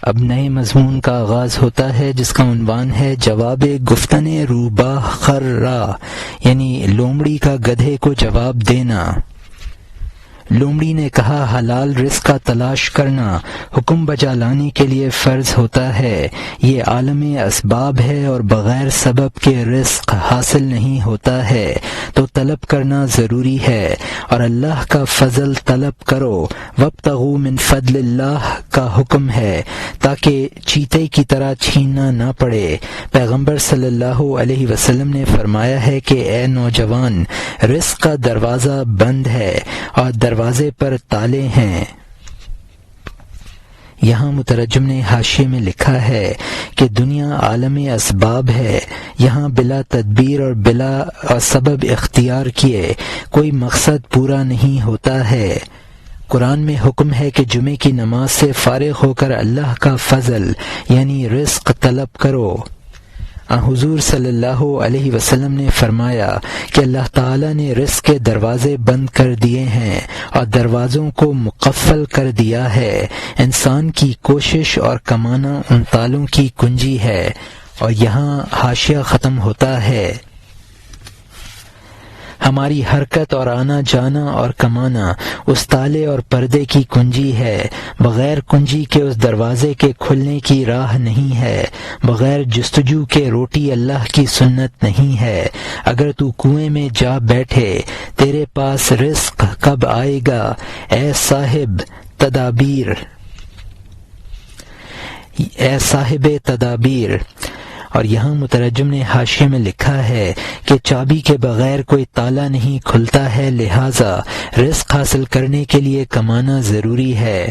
اب نئے مضمون کا آغاز ہوتا ہے جس کا عنوان ہے جواب گفتن روباہ خرّا، یعنی لومڑی کا گدھے کو جواب دینا۔ لومڑی نے کہا حلال رزق کا تلاش کرنا حکم بجا لانے کے لیے فرض ہوتا ہے، یہ عالم اسباب ہے اور بغیر سبب کے رزق حاصل نہیں ہوتا ہے، تو طلب کرنا ضروری ہے، اور اللہ کا فضل طلب کرو، وابتغوا من فضل اللہ کا حکم ہے تاکہ چیتے کی طرح چھیننا نہ پڑے۔ پیغمبر صلی اللہ علیہ وسلم نے فرمایا ہے کہ اے نوجوان، رزق کا دروازہ بند ہے اور دروازے پر تالے ہیں۔ یہاں مترجم نے حاشیے میں لکھا ہے کہ دنیا عالم اسباب ہے، یہاں بلا تدبیر اور بلا سبب اختیار کیے کوئی مقصد پورا نہیں ہوتا ہے۔ قرآن میں حکم ہے کہ جمعے کی نماز سے فارغ ہو کر اللہ کا فضل یعنی رزق طلب کرو۔ حضور صلی اللہ علیہ وسلم نے فرمایا کہ اللہ تعالیٰ نے رزق کے دروازے بند کر دیے ہیں اور دروازوں کو مقفل کر دیا ہے۔ انسان کی کوشش اور کمانا ان تالوں کی کنجی ہے۔ اور یہاں حاشیہ ختم ہوتا ہے۔ ہماری حرکت اور آنا جانا اور کمانا اس تالے اور پردے کی کنجی ہے، بغیر کنجی کے اس دروازے کے کھلنے کی راہ نہیں ہے، بغیر جستجو کے روٹی اللہ کی سنت نہیں ہے۔ اگر تو کنویں میں جا بیٹھے تیرے پاس رزق کب آئے گا اے صاحب تدابیر۔ اور یہاں مترجم نے حاشیے میں لکھا ہے کہ چابی کے بغیر کوئی تالا نہیں کھلتا ہے، لہٰذا رزق حاصل کرنے کے لیے کمانا ضروری ہے۔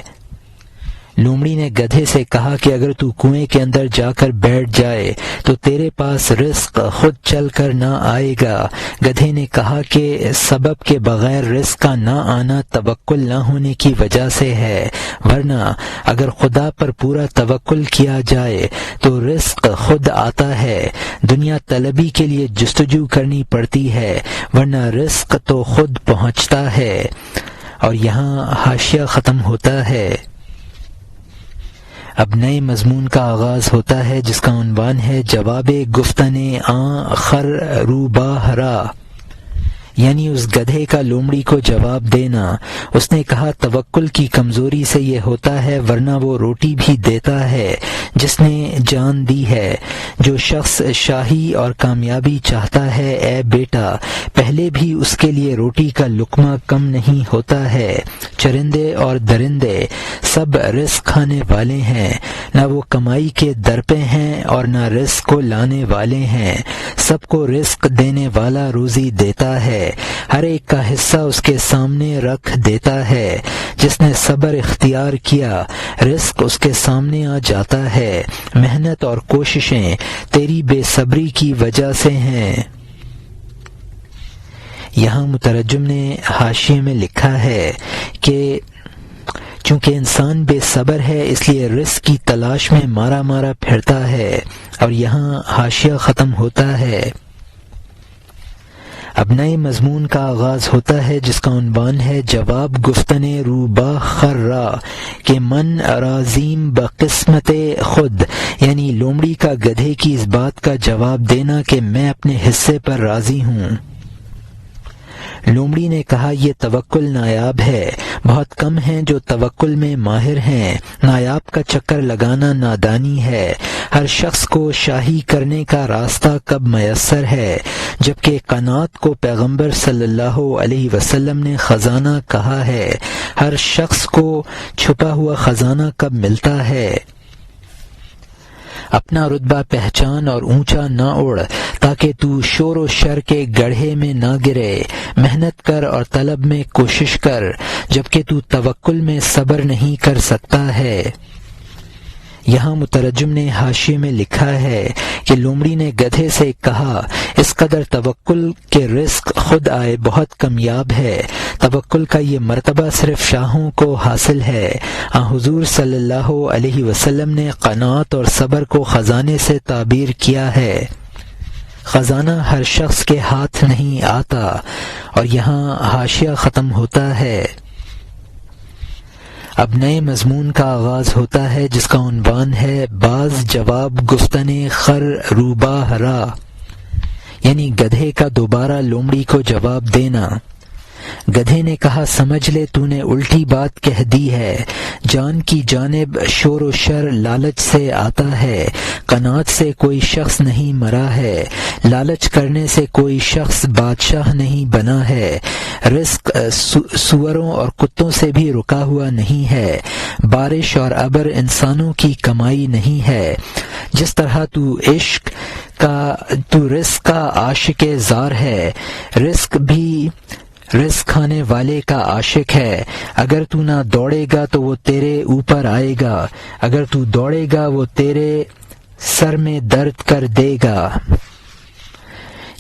لومڑی نے گدھے سے کہا کہ اگر تو کنویں کے اندر جا کر بیٹھ جائے تو تیرے پاس رزق خود چل کر نہ آئے گا۔ گدھے نے کہا کہ سبب کے بغیر رزق کا نہ آنا توکل نہ ہونے کی وجہ سے ہے، ورنہ اگر خدا پر پورا توکل کیا جائے تو رزق خود آتا ہے۔ دنیا طلبی کے لیے جستجو کرنی پڑتی ہے، ورنہ رزق تو خود پہنچتا ہے۔ اور یہاں حاشیہ ختم ہوتا ہے۔ اب نئے مضمون کا آغاز ہوتا ہے جس کا عنوان ہے جواب گفتن روباہ را، یعنی اس گدھے کا لومڑی کو جواب دینا۔ اس نے کہا توکل کی کمزوری سے یہ ہوتا ہے، ورنہ وہ روٹی بھی دیتا ہے جس نے جان دی ہے۔ جو شخص شاہی اور کامیابی چاہتا ہے اے بیٹا، پہلے بھی اس کے لیے روٹی کا لقمہ کم نہیں ہوتا ہے۔ چرندے اور درندے سب رزق کھانے والے ہیں، نہ وہ کمائی کے درپے ہیں اور نہ رزق کو لانے والے ہیں۔ سب کو رزق دینے والا روزی دیتا ہے، ہر ایک کا حصہ اس کے سامنے رکھ دیتا ہے۔ جس نے صبر اختیار کیا رزق اس کے سامنے آ جاتا ہے۔ محنت اور کوششیں تیری بے صبری کی وجہ سے ہیں۔ یہاں مترجم نے حاشیے میں لکھا ہے کہ چونکہ انسان بے صبر ہے اس لیے رزق کی تلاش میں مارا مارا پھرتا ہے۔ اور یہاں حاشیہ ختم ہوتا ہے۔ اب نئے مضمون کا آغاز ہوتا ہے جس کا عنوان ہے جواب گفتن روباہ خرّا کہ من راضیم بقسمت خود، یعنی لومڑی کا گدھے کی اس بات کا جواب دینا کہ میں اپنے حصے پر راضی ہوں۔ لومڑی نے کہا یہ توکل نایاب ہے، بہت کم ہیں جو توکل میں ماہر ہیں۔ نایاب کا چکر لگانا نادانی ہے۔ ہر شخص کو شاہی کرنے کا راستہ کب میسر ہے، جبکہ قناعت کو پیغمبر صلی اللہ علیہ وسلم نے خزانہ کہا ہے۔ ہر شخص کو چھپا ہوا خزانہ کب ملتا ہے۔ اپنا رتبہ پہچان اور اونچا نہ اڑ تاکہ تو شور و شر کے گڑھے میں نہ گرے۔ محنت کر اور طلب میں کوشش کر، جبکہ تو توکل میں صبر نہیں کر سکتا ہے۔ یہاں مترجم نے حاشیے میں لکھا ہے کہ لومڑی نے گدھے سے کہا اس قدر توکل کہ رزق خود آئے بہت کمیاب ہے۔ توکل کا یہ مرتبہ صرف شاہوں کو حاصل ہے۔ حضور صلی اللہ علیہ وسلم نے قناعت اور صبر کو خزانے سے تعبیر کیا ہے۔ خزانہ ہر شخص کے ہاتھ نہیں آتا۔ اور یہاں حاشیہ ختم ہوتا ہے۔ اب نئے مضمون کا آغاز ہوتا ہے جس کا عنوان ہے باز جواب گفتن خر روباہ را، یعنی گدھے کا دوبارہ لومڑی کو جواب دینا۔ گدھے نے کہا سمجھ لے تو نے الٹی بات کہہ دی ہے، جان کی جانب شور و شر لالچ سے آتا ہے، قناعت سے کوئی شخص نہیں مرا ہے، لالچ کرنے سے کوئی شخص بادشاہ نہیں بنا ہے، رزق سوروں اور کتوں سے بھی رکا ہوا نہیں ہے، بارش اور ابر انسانوں کی کمائی نہیں ہے، جس طرح تو رزق کا عاشق زار ہے، رزق کھانے والے کا عاشق ہے، اگر تو نہ دوڑے گا تو وہ تیرے اوپر آئے گا، اگر تو دوڑے گا وہ تیرے سر میں درد کر دے گا۔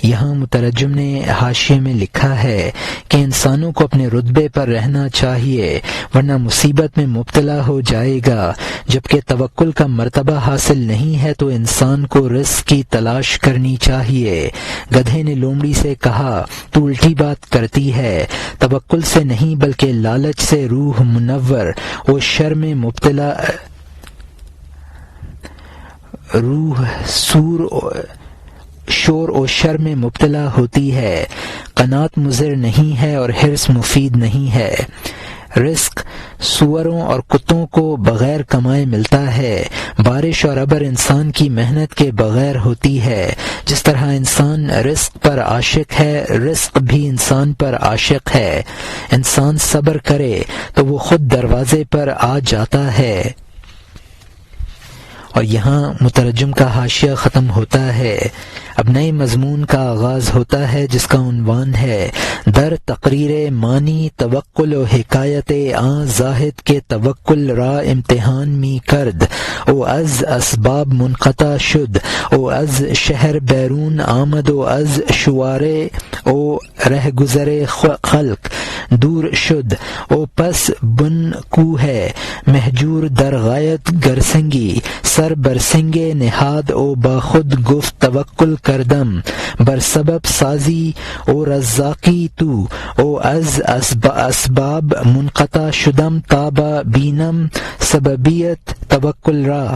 یہاں مترجم نے حاشیے میں لکھا ہے کہ انسانوں کو اپنے رتبے پر رہنا چاہیے ورنہ مصیبت میں مبتلا ہو جائے گا، جبکہ توکل کا مرتبہ حاصل نہیں ہے تو انسان کو رزق کی تلاش کرنی چاہیے۔ گدھے نے لومڑی سے کہا تو الٹی بات کرتی ہے، توکل سے نہیں بلکہ لالچ سے روح منور و شر میں مبتلا، شور و شر میں مبتلا ہوتی ہے، قناعت مضر نہیں ہے اور حرص مفید نہیں ہے، رزق سوروں اور کتوں کو بغیر کمائے ملتا ہے، بارش اور ابر انسان کی محنت کے بغیر ہوتی ہے، جس طرح انسان رزق پر عاشق ہے رزق بھی انسان پر عاشق ہے، انسان صبر کرے تو وہ خود دروازے پر آ جاتا ہے۔ اور یہاں مترجم کا حاشیہ ختم ہوتا ہے۔ اب نئے مضمون کا آغاز ہوتا ہے جس کا عنوان ہے در تقریر معنی توکل و حکایت آن زاہد کے توکل را امتحان می کرد، او از اسباب منقطع شد، او از شہر بیرون آمد، او از شوارے او رہ گزر خلق دور شد، او پس بن کو ہے مہجور در غایت گرسنگی، سر برسنگ نہاد او با خود گفت توکل کردم، بر سبب سازی او رزاقی تو، او از اسباب منقطع شدم تابا بینم سببیت توکل را،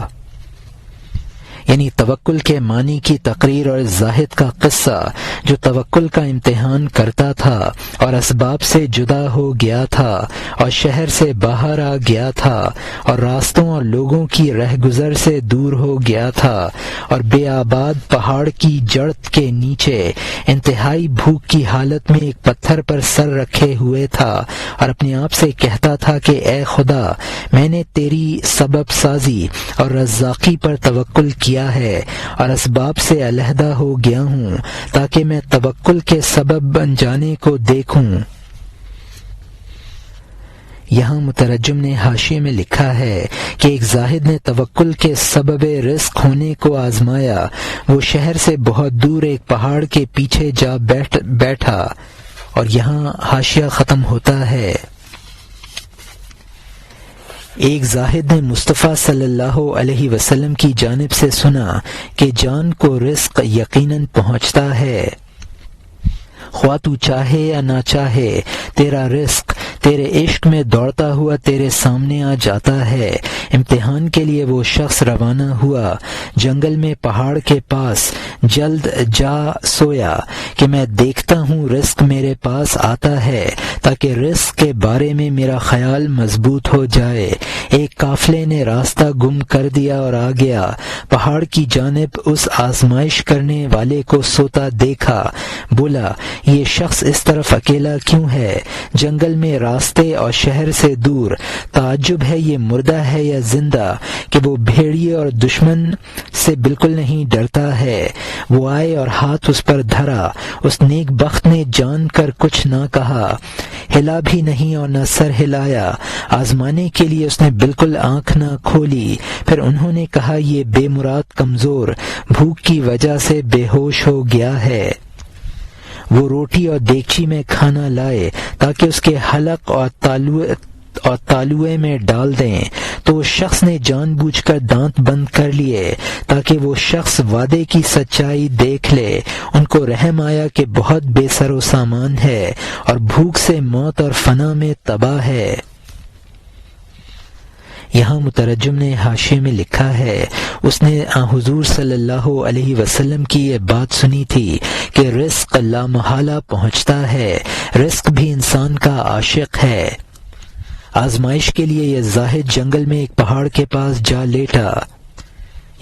یعنی توکل کے معنی کی تقریر اور زاہد کا قصہ جو توکل کا امتحان کرتا تھا اور اسباب سے جدا ہو گیا تھا اور شہر سے باہر آ گیا تھا اور راستوں اور لوگوں کی رہ گزر سے دور ہو گیا تھا اور بے آباد پہاڑ کی جڑ کے نیچے انتہائی بھوک کی حالت میں ایک پتھر پر سر رکھے ہوئے تھا اور اپنے آپ سے کہتا تھا کہ اے خدا، میں نے تیری سبب سازی اور رزاقی پر توکل کیا ہے اور اسباب سے علیحدہ ہو گیا ہوں تاکہ میں توکل کے سبب بن جانے کو دیکھوں۔ یہاں مترجم نے حاشیے میں لکھا ہے کہ ایک زاہد نے توکل کے سبب رزق ہونے کو آزمایا، وہ شہر سے بہت دور ایک پہاڑ کے پیچھے جا بیٹھا، اور یہاں حاشیہ ختم ہوتا ہے۔ ایک زاہد نے مصطفیٰ صلی اللہ علیہ وسلم کی جانب سے سنا کہ جان کو رزق یقیناً پہنچتا ہے، خواہ تو چاہے یا نہ چاہے، تیرا رزق تیرے عشق میں دوڑتا ہوا تیرے سامنے آ جاتا ہے۔ امتحان کے لیے وہ شخص روانہ ہوا، جنگل میں پہاڑ کے پاس جلد جا سویا کہ میں دیکھتا ہوں رزق میرے پاس آتا ہے تاکہ رزق کے بارے میں میرا خیال مضبوط ہو جائے۔ ایک قافلے نے راستہ گم کر دیا اور آ گیا، پہاڑ کی جانب اس آزمائش کرنے والے کو سوتا دیکھا، بولا یہ شخص اس طرف اکیلا کیوں ہے؟ جنگل میں راستے اور شہر سے دور، تعجب ہے یہ مردہ ہے یا زندہ کہ وہ بھیڑیے اور دشمن سے بالکل نہیں ڈرتا ہے۔ وہ آئے اور ہاتھ اس پر دھرا، اس نیک بخت نے جان کر کچھ نہ کہا، ہلا بھی نہیں اور نہ سر ہلایا، آزمانے کے لیے اس نے بالکل آنکھ نہ کھولی۔ پھر انہوں نے کہا یہ بے مراد کمزور بھوک کی وجہ سے بے ہوش ہو گیا ہے۔ وہ روٹی اور دیگچی میں کھانا لائے تاکہ اس کے حلق اور تالوئے میں ڈال دیں، تو اس شخص نے جان بوجھ کر دانت بند کر لیے تاکہ وہ شخص وعدے کی سچائی دیکھ لے۔ ان کو رحم آیا کہ بہت بے سر و سامان ہے اور بھوک سے موت اور فنا میں تباہ ہے۔ یہاں مترجم نے حاشیے میں لکھا ہے اس نے حضور صلی اللہ علیہ وسلم کی یہ بات سنی تھی کہ رزق لا محالہ پہنچتا ہے، رزق بھی انسان کا عاشق ہے۔ آزمائش کے لیے یہ زاہد جنگل میں ایک پہاڑ کے پاس جا لیٹا،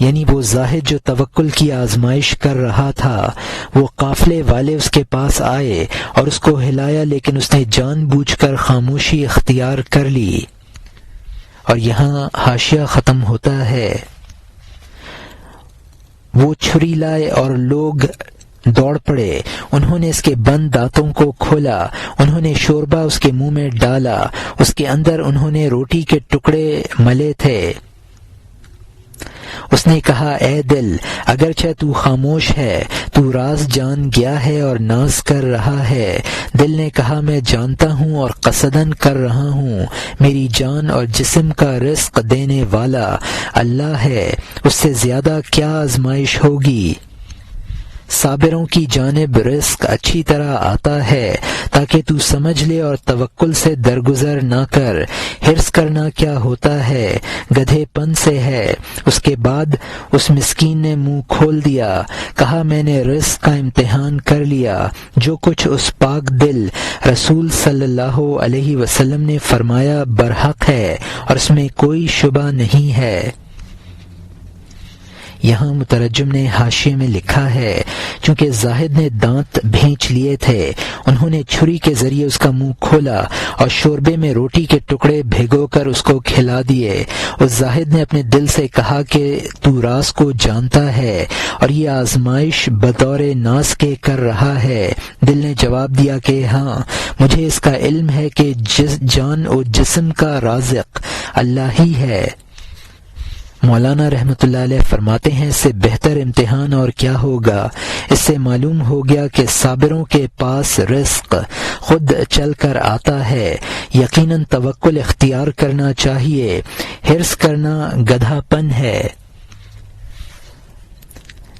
یعنی وہ زاہد جو توکل کی آزمائش کر رہا تھا۔ وہ قافلے والے اس کے پاس آئے اور اس کو ہلایا، لیکن اس نے جان بوجھ کر خاموشی اختیار کر لی۔ اور یہاں حاشیہ ختم ہوتا ہے۔ وہ چھری لائے اور لوگ دوڑ پڑے، انہوں نے اس کے بند دانتوں کو کھولا، انہوں نے شوربہ اس کے منہ میں ڈالا، اس کے اندر انہوں نے روٹی کے ٹکڑے ملے تھے۔ اس نے کہا اے دل، اگرچہ تو خاموش ہے، تو راز جان گیا ہے اور ناز کر رہا ہے۔ دل نے کہا میں جانتا ہوں اور قصدن کر رہا ہوں، میری جان اور جسم کا رزق دینے والا اللہ ہے، اس سے زیادہ کیا آزمائش ہوگی۔ صابروں کی جانب رزق اچھی طرح آتا ہے تاکہ تو سمجھ لے اور توکل سے درگزر نہ کر۔ حرص کرنا کیا ہوتا ہے، گدھے پن سے ہے۔ اس کے بعد اس مسکین نے منہ کھول دیا، کہا میں نے رزق کا امتحان کر لیا۔ جو کچھ اس پاک دل رسول صلی اللہ علیہ وسلم نے فرمایا برحق ہے اور اس میں کوئی شبہ نہیں ہے۔ یہاں مترجم نے حاشیے میں لکھا ہے چونکہ زاہد نے دانت بھینچ لیے تھے، انہوں نے چھری کے ذریعے اس کا منہ کھولا اور شوربے میں روٹی کے ٹکڑے بھگو کر اس کو کھلا دیے۔ اس زاہد نے اپنے دل سے کہا کہ تو راز کو جانتا ہے اور یہ آزمائش بطور ناز کے کر رہا ہے۔ دل نے جواب دیا کہ ہاں، مجھے اس کا علم ہے کہ جان و جسم کا رازق اللہ ہی ہے۔ مولانا رحمۃ اللہ علیہ فرماتے ہیں اس سے بہتر امتحان اور کیا ہوگا۔ اس سے معلوم ہو گیا کہ صابروں کے پاس رزق خود چل کر آتا ہے۔ یقیناً توکل اختیار کرنا چاہیے، حرص کرنا گدھا پن ہے۔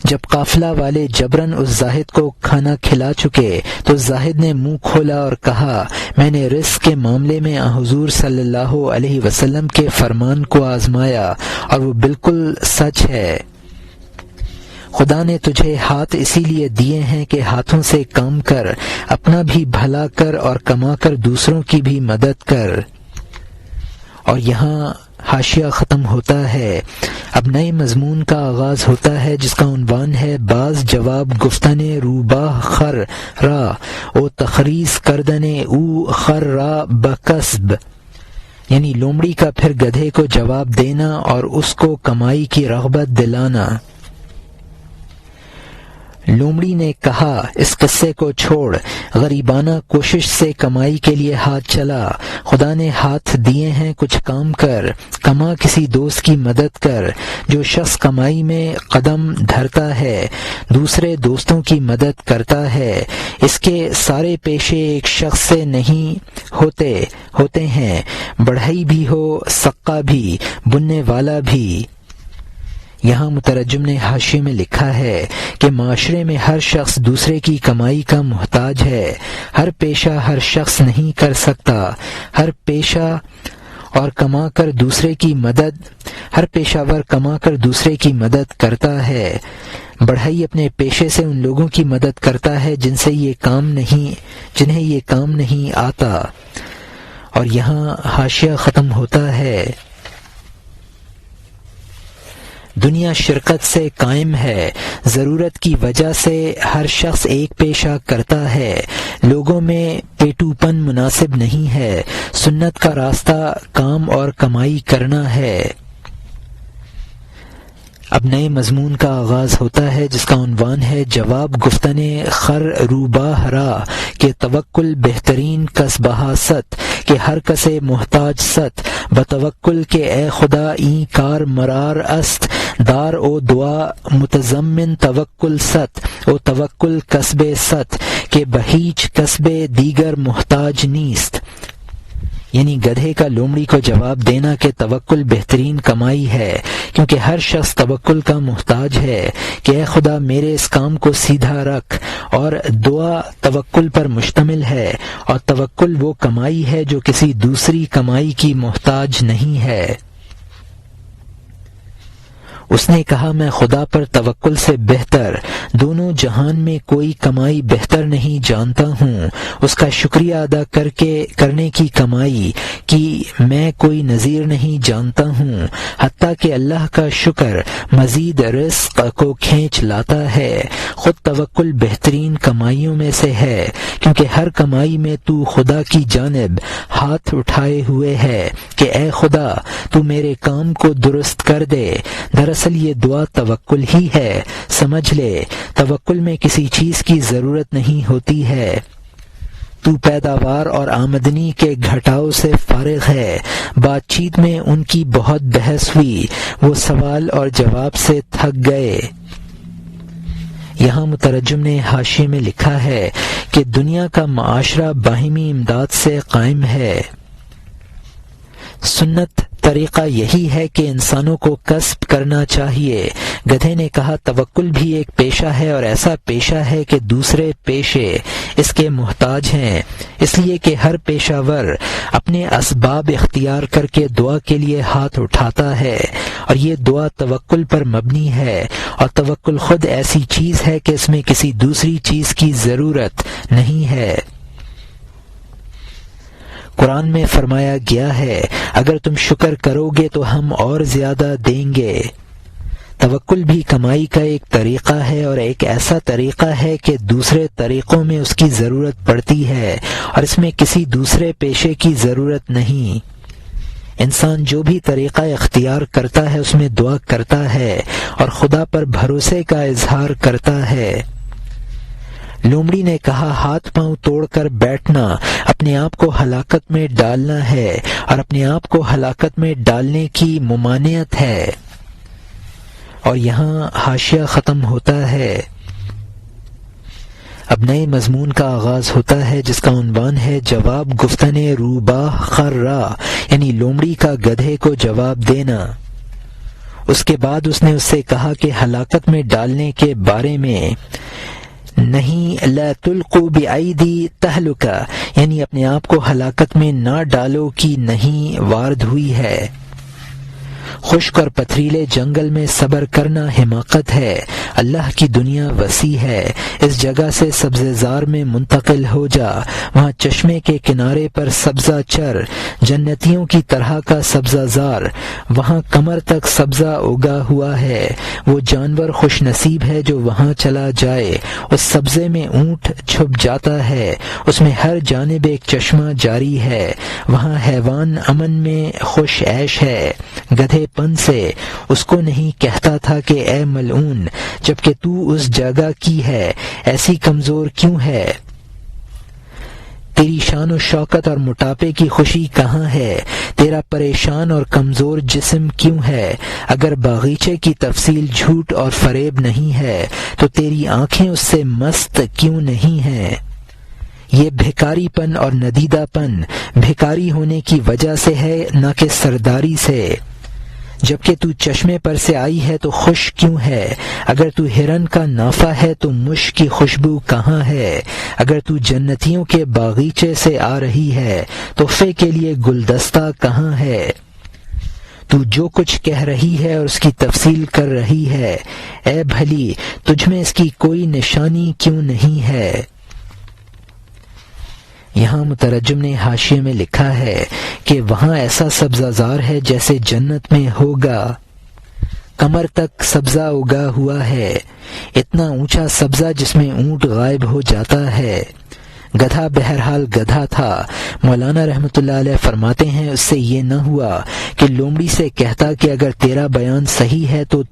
جب قافلہ والے جبرن اس زاہد کو کھانا کھلا چکے تو زاہد نے منہ کھولا اور کہا میں نے رزق کے معاملے میں حضور صلی اللہ علیہ وسلم کے فرمان کو آزمایا اور وہ بالکل سچ ہے۔ خدا نے تجھے ہاتھ اسی لیے دیے ہیں کہ ہاتھوں سے کام کر، اپنا بھی بھلا کر اور کما کر دوسروں کی بھی مدد کر۔ اور یہاں حاشیہ ختم ہوتا ہے۔ اب نئے مضمون کا آغاز ہوتا ہے جس کا عنوان ہے بعض جواب گفتن روباہ خر را او تخریص کردن او خر را بکسب، یعنی لومڑی کا پھر گدھے کو جواب دینا اور اس کو کمائی کی رغبت دلانا۔ لومڑی نے کہا اس قصے کو چھوڑ، غریبانہ کوشش سے کمائی کے لیے ہاتھ چلا، خدا نے ہاتھ دیے ہیں کچھ کام کر، کما کسی دوست کی مدد کر۔ جو شخص کمائی میں قدم دھرتا ہے دوسرے دوستوں کی مدد کرتا ہے، اس کے سارے پیشے ایک شخص سے نہیں ہوتے ہیں، بڑھئی بھی ہو، سقا بھی، بننے والا بھی۔ یہاں مترجم نے حاشیے میں لکھا ہے کہ معاشرے میں ہر شخص دوسرے کی کمائی کا محتاج ہے، ہر پیشہ ہر شخص نہیں کر سکتا، ہر پیشہ اور کما کر دوسرے کی مدد، ہر پیشہ ور کما کر دوسرے کی مدد کرتا ہے۔ بڑھئی اپنے پیشے سے ان لوگوں کی مدد کرتا ہے جنہیں یہ کام نہیں آتا۔ اور یہاں حاشیہ ختم ہوتا ہے۔ دنیا شرکت سے قائم ہے، ضرورت کی وجہ سے ہر شخص ایک پیشہ کرتا ہے، لوگوں میں پیٹو پن مناسب نہیں ہے، سنت کا راستہ کام اور کمائی کرنا ہے۔ اب نئے مضمون کا آغاز ہوتا ہے جس کا عنوان ہے جواب گفتن خر روباہ را کہ توکل بہترین کسبہ ست کہ ہر کسے محتاج ست بتوکل کے اے خدا این کار مرار است دار او دعا متضمن توکل ست او توکل کسب ست کہ بہیچ کسب دیگر محتاج نیست، یعنی گدھے کا لومڑی کو جواب دینا کہ توکل بہترین کمائی ہے، کیونکہ ہر شخص توکل کا محتاج ہے کہ اے خدا میرے اس کام کو سیدھا رکھ، اور دعا توکل پر مشتمل ہے، اور توکل وہ کمائی ہے جو کسی دوسری کمائی کی محتاج نہیں ہے۔ اس نے کہا میں خدا پر توکل سے بہتر دونوں جہان میں کوئی کمائی بہتر نہیں جانتا ہوں، اس کا شکریہ ادا کرنے کی کمائی کی میں کوئی نظیر نہیں جانتا ہوں، حتیٰ کہ اللہ کا شکر مزید رزق کو کھینچ لاتا ہے۔ خود توکل بہترین کمائیوں میں سے ہے، کیونکہ ہر کمائی میں تو خدا کی جانب ہاتھ اٹھائے ہوئے ہے کہ اے خدا تو میرے کام کو درست کر دے۔ دراصل یہ دعا توکل ہی ہے، سمجھ لے توکل میں کسی چیز کی ضرورت نہیں ہوتی ہے، تو پیداوار اور آمدنی کے گھٹاؤ سے فارغ ہے۔ بات چیت میں ان کی بہت بحث ہوئی، وہ سوال اور جواب سے تھک گئے۔ یہاں مترجم نے حاشیے میں لکھا ہے کہ دنیا کا معاشرہ باہمی امداد سے قائم ہے۔ سنت طریقہ یہی ہے کہ انسانوں کو کسب کرنا چاہیے۔ گدھے نے کہا توکل بھی ایک پیشہ ہے، اور ایسا پیشہ ہے کہ دوسرے پیشے اس کے محتاج ہیں، اس لیے کہ ہر پیشہ ور اپنے اسباب اختیار کر کے دعا کے لیے ہاتھ اٹھاتا ہے، اور یہ دعا توکل پر مبنی ہے، اور توکل خود ایسی چیز ہے کہ اس میں کسی دوسری چیز کی ضرورت نہیں ہے۔ قرآن میں فرمایا گیا ہے اگر تم شکر کرو گے تو ہم اور زیادہ دیں گے۔ توکل بھی کمائی کا ایک طریقہ ہے، اور ایک ایسا طریقہ ہے کہ دوسرے طریقوں میں اس کی ضرورت پڑتی ہے، اور اس میں کسی دوسرے پیشے کی ضرورت نہیں۔ انسان جو بھی طریقہ اختیار کرتا ہے اس میں دعا کرتا ہے اور خدا پر بھروسے کا اظہار کرتا ہے۔ لومڑی نے کہا ہاتھ پاؤں توڑ کر بیٹھنا اپنے آپ کو ہلاکت میں ڈالنا ہے، اور اپنے آپ کو ہلاکت میں ڈالنے کی ممانعت ہے۔ اور یہاں حاشیہ ختم ہوتا ہے۔ اب نئے مضمون کا آغاز ہوتا ہے جس کا عنوان ہے جواب گفتن روباہ خرّا، یعنی لومڑی کا گدھے کو جواب دینا۔ اس کے بعد اس نے اس سے کہا کہ ہلاکت میں ڈالنے کے بارے میں نہیں، لا تلقوا بأیدی تہلکہ، یعنی اپنے آپ کو ہلاکت میں نہ ڈالو کی نہیں وارد ہوئی ہے۔ خشک اور پتھریلے جنگل میں صبر کرنا حماقت ہے۔ اللہ کی دنیا وسیع ہے، اس جگہ سے سبزہ زار میں منتقل ہو جا، وہاں چشمے کے کنارے پر سبزہ چر، جنتیوں کی طرح کا سبزہ زار، وہاں کمر تک سبزہ اگا ہوا ہے۔ وہ جانور خوش نصیب ہے جو وہاں چلا جائے، اس سبزے میں اونٹ چھپ جاتا ہے، اس میں ہر جانب ایک چشمہ جاری ہے، وہاں حیوان امن میں خوش عیش ہے۔ گدھے پن سے اس کو نہیں کہتا تھا کہ اے ملعون، جبکہ تو اس جگہ کی ہے، ایسی کمزور کیوں ہے؟ تیری شان و شوکت اور موٹاپے کی خوشی کہاں ہے؟ تیرا پریشان اور کمزور جسم کیوں ہے؟ اگر باغیچے کی تفصیل جھوٹ اور فریب نہیں ہے تو تیری آنکھیں اس سے مست کیوں نہیں ہیں؟ یہ بھیکاری پن اور ندیدہ پن بھیکاری ہونے کی وجہ سے ہے، نہ کہ سرداری سے۔ جبکہ تو چشمے پر سے آئی ہے تو خوش کیوں ہے؟ اگر تو ہرن کا نافہ ہے تو مشک کی خوشبو کہاں ہے؟ اگر تو جنتیوں کے باغیچے سے آ رہی ہے تحفے کے لیے گلدستہ کہاں ہے؟ تو جو کچھ کہہ رہی ہے اور اس کی تفصیل کر رہی ہے، اے بھلی تجھ میں اس کی کوئی نشانی کیوں نہیں ہے؟ یہاں مترجم نے حاشیے میں لکھا ہے کہ وہاں ایسا سبزہ زار ہے جیسے جنت میں ہوگا، کمر تک سبزہ اگا ہوا ہے، اتنا اونچا سبزہ جس میں اونٹ غائب ہو جاتا ہے۔ گدھا بہرحال گدھا تھا۔ مولانا رحمۃ اللہ علیہ فرماتے ہیں اس سے یہ نہ ہوا کہ لومڑی سے کہتا کہ اگر تیرا بیان صحیح ہے تو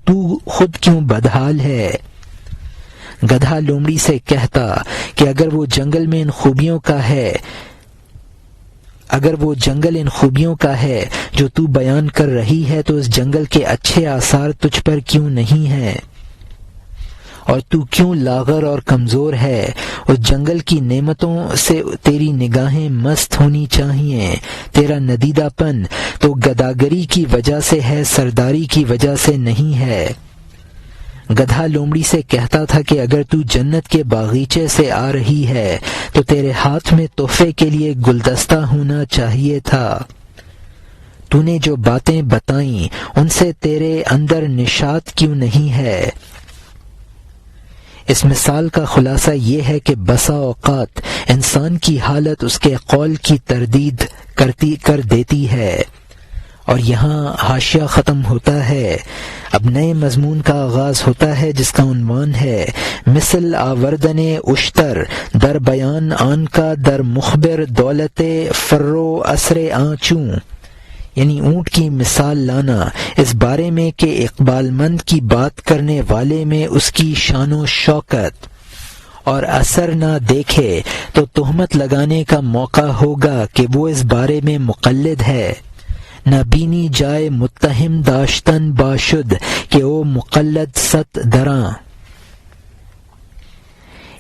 خود کیوں بدحال ہے؟ گدھا لومڑی سے کہتا کہ اگر وہ جنگل ان خوبیوں کا ہے جو تو بیان کر رہی ہے تو اس جنگل کے اچھے آثار تجھ پر کیوں نہیں ہیں؟ اور تو کیوں لاغر اور کمزور ہے؟ اس جنگل کی نعمتوں سے تیری نگاہیں مست ہونی چاہیے۔ تیرا ندیدہ پن تو گداگری کی وجہ سے ہے، سرداری کی وجہ سے نہیں ہے۔ گدھا لومڑی سے کہتا تھا کہ اگر تو جنت کے باغیچے سے آ رہی ہے تو تیرے ہاتھ میں تحفے کے لیے گلدستہ ہونا چاہیے تھا۔ تو نے جو باتیں بتائیں ان سے تیرے اندر نشاط کیوں نہیں ہے؟ اس مثال کا خلاصہ یہ ہے کہ بسا اوقات انسان کی حالت اس کے قول کی تردید کر دیتی ہے۔ اور یہاں حاشیہ ختم ہوتا ہے، اب نئے مضمون کا آغاز ہوتا ہے جس کا عنوان ہے مثل آوردن اشتر در بیان آن کا در مخبر دولت فرو اثر آنچوں، یعنی اونٹ کی مثال لانا اس بارے میں کہ اقبال مند کی بات کرنے والے میں اس کی شان و شوکت اور اثر نہ دیکھے تو تہمت لگانے کا موقع ہوگا کہ وہ اس بارے میں مقلد ہے۔ نہ بینی جائے متہم داشتن باشد کہ او مقلد ست دراں۔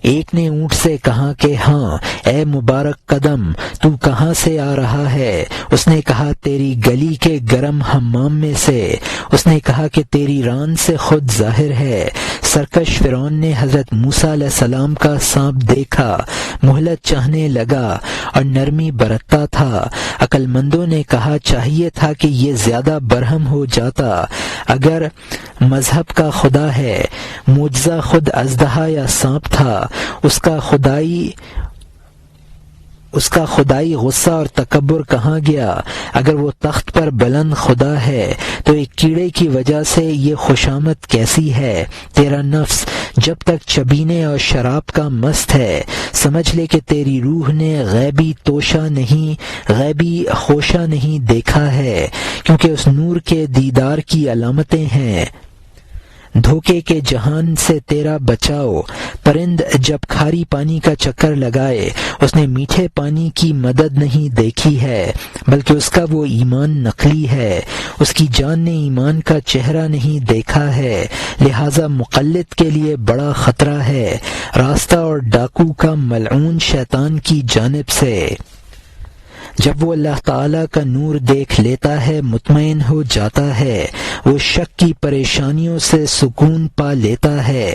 ایک نے اونٹ سے کہا کہ ہاں اے مبارک قدم، تو کہاں سے آ رہا ہے؟ اس نے کہا تیری گلی کے گرم حمام میں سے۔ اس نے کہا کہ تیری ران سے خود ظاہر ہے۔ سرکش فرعون نے حضرت موسیٰ علیہ السلام کا سانپ دیکھا، مہلت چاہنے لگا اور نرمی برتتا تھا۔ عقل مندوں نے کہا چاہیے تھا کہ یہ زیادہ برہم ہو جاتا۔ اگر مذہب کا خدا ہے، معجزہ خود اژدہا یا سانپ تھا، اس کا خدائی غصہ اور تکبر کہاں گیا؟ اگر وہ تخت پر بلند خدا ہے تو ایک کیڑے کی وجہ سے یہ خوشامد کیسی ہے؟ تیرا نفس جب تک چبینے اور شراب کا مست ہے، سمجھ لے کہ تیری روح نے غیبی خوشہ نہیں دیکھا ہے، کیونکہ اس نور کے دیدار کی علامتیں ہیں۔ دھوکے کے جہان سے تیرا بچاؤ۔ پرند جب کھاری پانی کا چکر لگائے، اس نے میٹھے پانی کی مدد نہیں دیکھی ہے، بلکہ اس کا وہ ایمان نقلی ہے۔ اس کی جان نے ایمان کا چہرہ نہیں دیکھا ہے، لہذا مقلد کے لیے بڑا خطرہ ہے، راستہ اور ڈاکو کا ملعون شیطان کی جانب سے۔ جب وہ اللہ تعالیٰ کا نور دیکھ لیتا ہے مطمئن ہو جاتا ہے، وہ شک کی پریشانیوں سے سکون پا لیتا ہے۔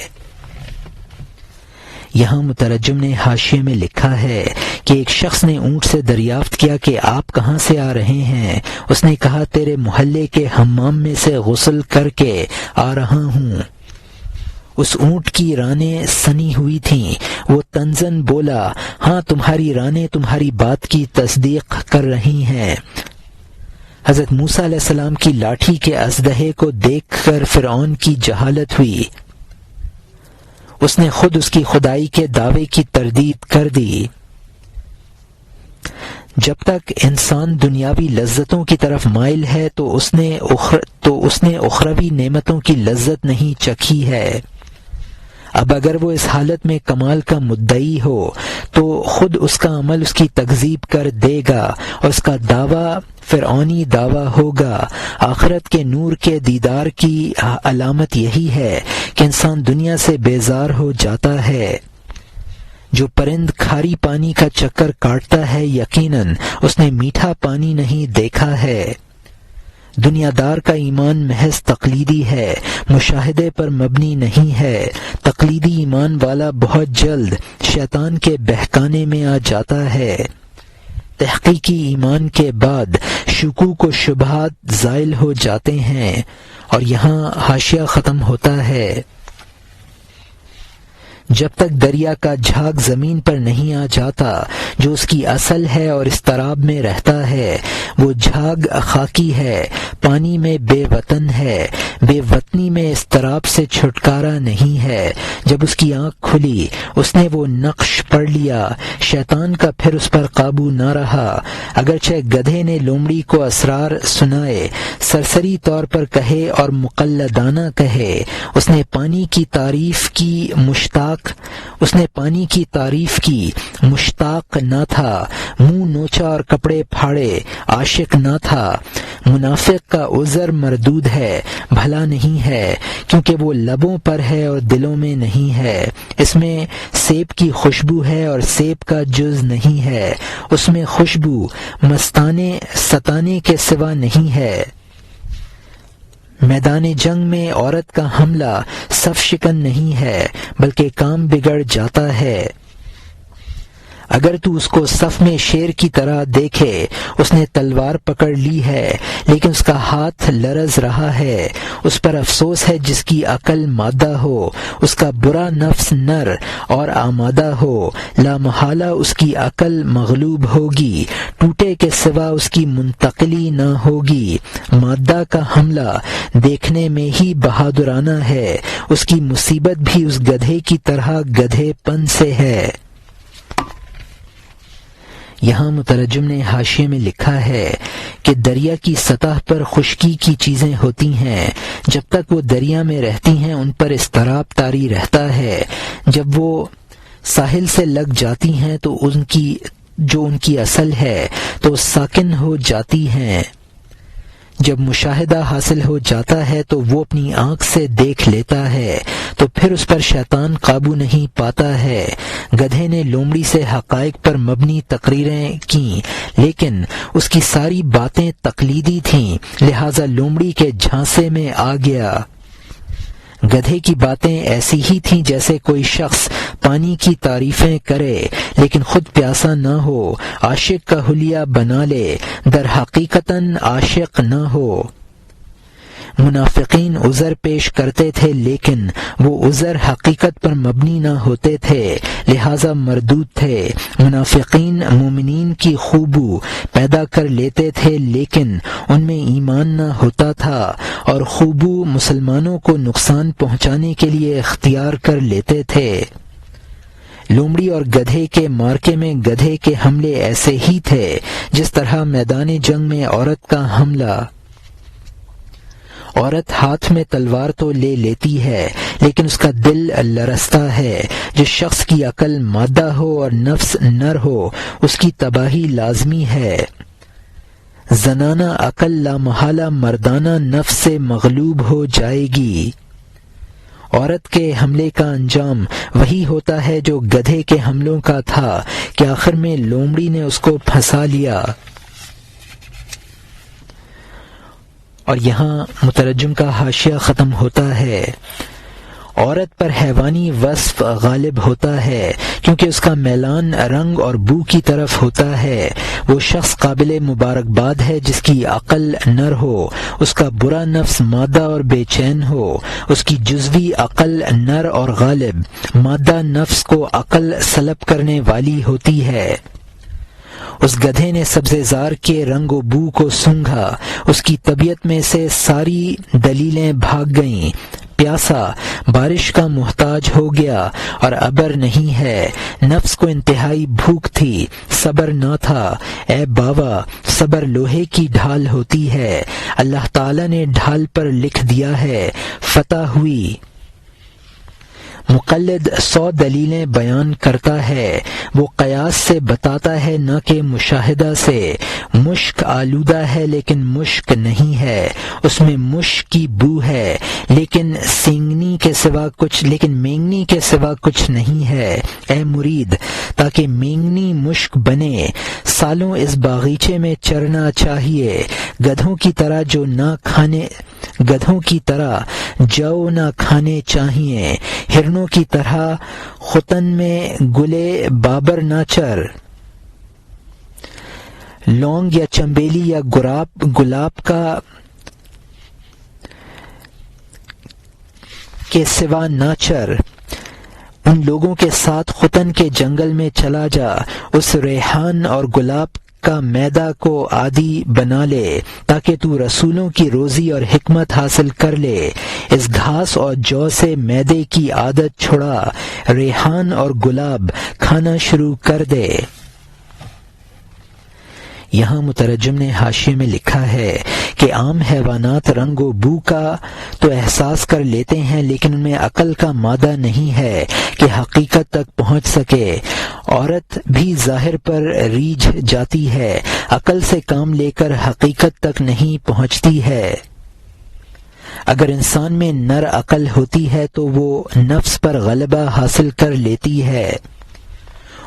یہاں مترجم نے حاشیے میں لکھا ہے کہ ایک شخص نے اونٹ سے دریافت کیا کہ آپ کہاں سے آ رہے ہیں؟ اس نے کہا تیرے محلے کے حمام میں سے غسل کر کے آ رہا ہوں۔ اس اونٹ کی رانیں سنی ہوئی تھیں۔ وہ طنزاً بولا ہاں تمہاری رانیں تمہاری بات کی تصدیق کر رہی ہیں۔ حضرت موسیٰ علیہ السلام کی لاٹھی کے اژدہے کو دیکھ کر فرعون کی جہالت ہوئی۔ اس نے خود اس کی خدائی کے دعوے کی تردید کر دی۔ جب تک انسان دنیاوی لذتوں کی طرف مائل ہے تو اس نے اخروی نعمتوں کی لذت نہیں چکھی ہے۔ اب اگر وہ اس حالت میں کمال کا مدعی ہو تو خود اس کا عمل اس کی تکذیب کر دے گا اور اس کا دعویٰ فرعونی دعویٰ ہوگا۔ آخرت کے نور کے دیدار کی علامت یہی ہے کہ انسان دنیا سے بیزار ہو جاتا ہے۔ جو پرند کھاری پانی کا چکر کاٹتا ہے یقیناً اس نے میٹھا پانی نہیں دیکھا ہے۔ دنیا دار کا ایمان محض تقلیدی ہے، مشاہدے پر مبنی نہیں ہے۔ تقلیدی ایمان والا بہت جلد شیطان کے بہکانے میں آ جاتا ہے۔ تحقیقی ایمان کے بعد شکوک و شبہات زائل ہو جاتے ہیں۔ اور یہاں حاشیہ ختم ہوتا ہے۔ جب تک دریا کا جھاگ زمین پر نہیں آ جاتا جو اس کی اصل ہے اور اضطراب میں رہتا ہے، وہ جھاگ خاکی ہے، پانی میں بے وطن ہے، بے وطنی میں اضطراب سے چھٹکارا نہیں ہے۔ جب اس کی آنکھ کھلی اس نے وہ نقش پڑھ لیا، شیطان کا پھر اس پر قابو نہ رہا۔ اگرچہ گدھے نے لومڑی کو اسرار سنائے، سرسری طور پر کہے اور مقلدانہ کہے، اس نے پانی کی تعریف کی مشتاق نہ تھا، منہ نوچا اور کپڑے پھاڑے، عاشق نہ تھا۔ منافق کا عذر مردود ہے، بھلا نہیں ہے، کیونکہ وہ لبوں پر ہے اور دلوں میں نہیں ہے۔ اس میں سیب کی خوشبو ہے اور سیب کا جز نہیں ہے، اس میں خوشبو ستانے کے سوا نہیں ہے۔ میدان جنگ میں عورت کا حملہ صف شکن نہیں ہے، بلکہ کام بگڑ جاتا ہے۔ اگر تو اس کو صف میں شیر کی طرح دیکھے، اس نے تلوار پکڑ لی ہے لیکن اس کا ہاتھ لرز رہا ہے، اس پر افسوس ہے جس کی عقل مادہ ہو، اس کا برا نفس نر اور آمادہ ہو، لا محالہ اس کی عقل مغلوب ہوگی، ٹوٹے کے سوا اس کی منتقلی نہ ہوگی، مادہ کا حملہ دیکھنے میں ہی بہادرانہ ہے، اس کی مصیبت بھی اس گدھے کی طرح گدھے پن سے ہے۔ یہاں مترجم نے حاشیے میں لکھا ہے کہ دریا کی سطح پر خشکی کی چیزیں ہوتی ہیں، جب تک وہ دریا میں رہتی ہیں ان پر اضطراب طاری رہتا ہے، جب وہ ساحل سے لگ جاتی ہیں تو ان کی اصل ہے تو ساکن ہو جاتی ہیں، جب مشاہدہ حاصل ہو جاتا ہے تو وہ اپنی آنکھ سے دیکھ لیتا ہے تو پھر اس پر شیطان قابو نہیں پاتا ہے۔ گدھے نے لومڑی سے حقائق پر مبنی تقریریں کیں لیکن اس کی ساری باتیں تقلیدی تھیں، لہذا لومڑی کے جھانسے میں آ گیا۔ گدھے کی باتیں ایسی ہی تھیں جیسے کوئی شخص پانی کی تعریفیں کرے لیکن خود پیاسا نہ ہو، عاشق کا حلیہ بنا لے در حقیقتاً عاشق نہ ہو۔ منافقین عذر پیش کرتے تھے لیکن وہ عذر حقیقت پر مبنی نہ ہوتے تھے، لہذا مردود تھے۔ منافقین مومنین کی خوبو پیدا کر لیتے تھے لیکن ان میں ایمان نہ ہوتا تھا، اور خوبو مسلمانوں کو نقصان پہنچانے کے لیے اختیار کر لیتے تھے۔ لومڑی اور گدھے کے مارکے میں گدھے کے حملے ایسے ہی تھے جس طرح میدان جنگ میں عورت کا حملہ۔ عورت ہاتھ میں تلوار تو لے لیتی ہے لیکن اس کا دل لرزتا ہے، جس شخص کی عقل مادہ ہو اور نفس نر ہو اس کی تباہی لازمی ہے۔ زنانہ عقل لا محالہ مردانہ نفس سے مغلوب ہو جائے گی۔ عورت کے حملے کا انجام وہی ہوتا ہے جو گدھے کے حملوں کا تھا کہ آخر میں لومڑی نے اس کو پھنسا لیا۔ اور یہاں مترجم کا حاشیہ ختم ہوتا ہے۔ عورت پر حیوانی وصف غالب ہوتا ہے کیونکہ اس کا میلان رنگ اور بو کی طرف ہوتا ہے۔ وہ شخص قابل مبارکباد ہے جس کی عقل نر ہو، اس کا برا نفس مادہ اور بے چین ہو، اس کی جزوی عقل نر اور غالب، مادہ نفس کو عقل سلب کرنے والی ہوتی ہے۔ اس گدھے نے سبزے زار کے رنگ و بو کو سونگھا، اس کی طبیعت میں سے ساری دلیلیں بھاگ گئیں، پیاسا بارش کا محتاج ہو گیا اور ابر نہیں ہے، نفس کو انتہائی بھوک تھی، صبر نہ تھا۔ اے باوا، صبر لوہے کی ڈھال ہوتی ہے، اللہ تعالی نے ڈھال پر لکھ دیا ہے، فتح ہوئی۔ مقلد 100 دلیلیں بیان کرتا ہے، وہ قیاس سے بتاتا ہے نہ کہ مشاہدہ سے۔ مشک آلودہ ہے لیکن مشک نہیں ہے، اس میں مشک کی بو ہے لیکن مینگنی کے سوا کچھ نہیں ہے۔ اے مرید، تاکہ مینگنی مشک بنے سالوں اس باغیچے میں چرنا چاہیے، گدھوں کی طرح جو نہ کھانے چاہیے، ہرنوں کی طرح ختن میں گلے بابر نہ چر، لونگ یا چنبیلی یا گلاب کا کے سوا نہ چر، ان لوگوں کے ساتھ ختن کے جنگل میں چلا جا، اس ریحان اور گلاب کا میدہ کو عادی بنا لے تاکہ تو رسولوں کی روزی اور حکمت حاصل کر لے۔ اس گھاس اور جو سے میدے کی عادت چھڑا، ریحان اور گلاب کھانا شروع کر دے۔ یہاں مترجم نے حاشیے میں لکھا ہے کہ عام حیوانات رنگ و بو کا تو احساس کر لیتے ہیں لیکن ان میں عقل کا مادہ نہیں ہے کہ حقیقت تک پہنچ سکے۔ عورت بھی ظاہر پر ریجھ جاتی ہے، عقل سے کام لے کر حقیقت تک نہیں پہنچتی ہے۔ اگر انسان میں نر عقل ہوتی ہے تو وہ نفس پر غلبہ حاصل کر لیتی ہے۔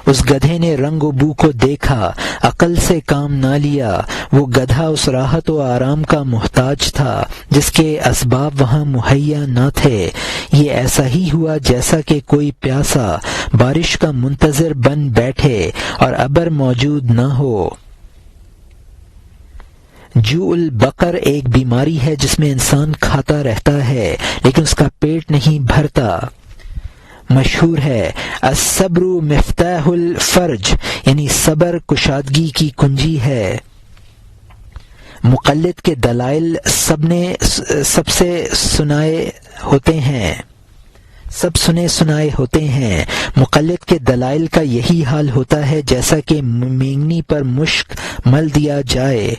اس گدھے نے رنگ و بو کو دیکھا، عقل سے کام نہ لیا۔ وہ گدھا اس راحت و آرام کا محتاج تھا جس کے اسباب وہاں مہیا نہ تھے۔ یہ ایسا ہی ہوا جیسا کہ کوئی پیاسا بارش کا منتظر بن بیٹھے اور ابر موجود نہ ہو۔ جوع البقر ایک بیماری ہے جس میں انسان کھاتا رہتا ہے لیکن اس کا پیٹ نہیں بھرتا۔ مشہور ہے الصبر مفتاح الفرج، یعنی صبر کشادگی کی کنجی ہے۔ مقلد کے دلائل سب سنے سنائے ہوتے ہیں۔ مقلد کے دلائل کا یہی حال ہوتا ہے جیسا کہ مینگنی پر مشک مل دیا جائے۔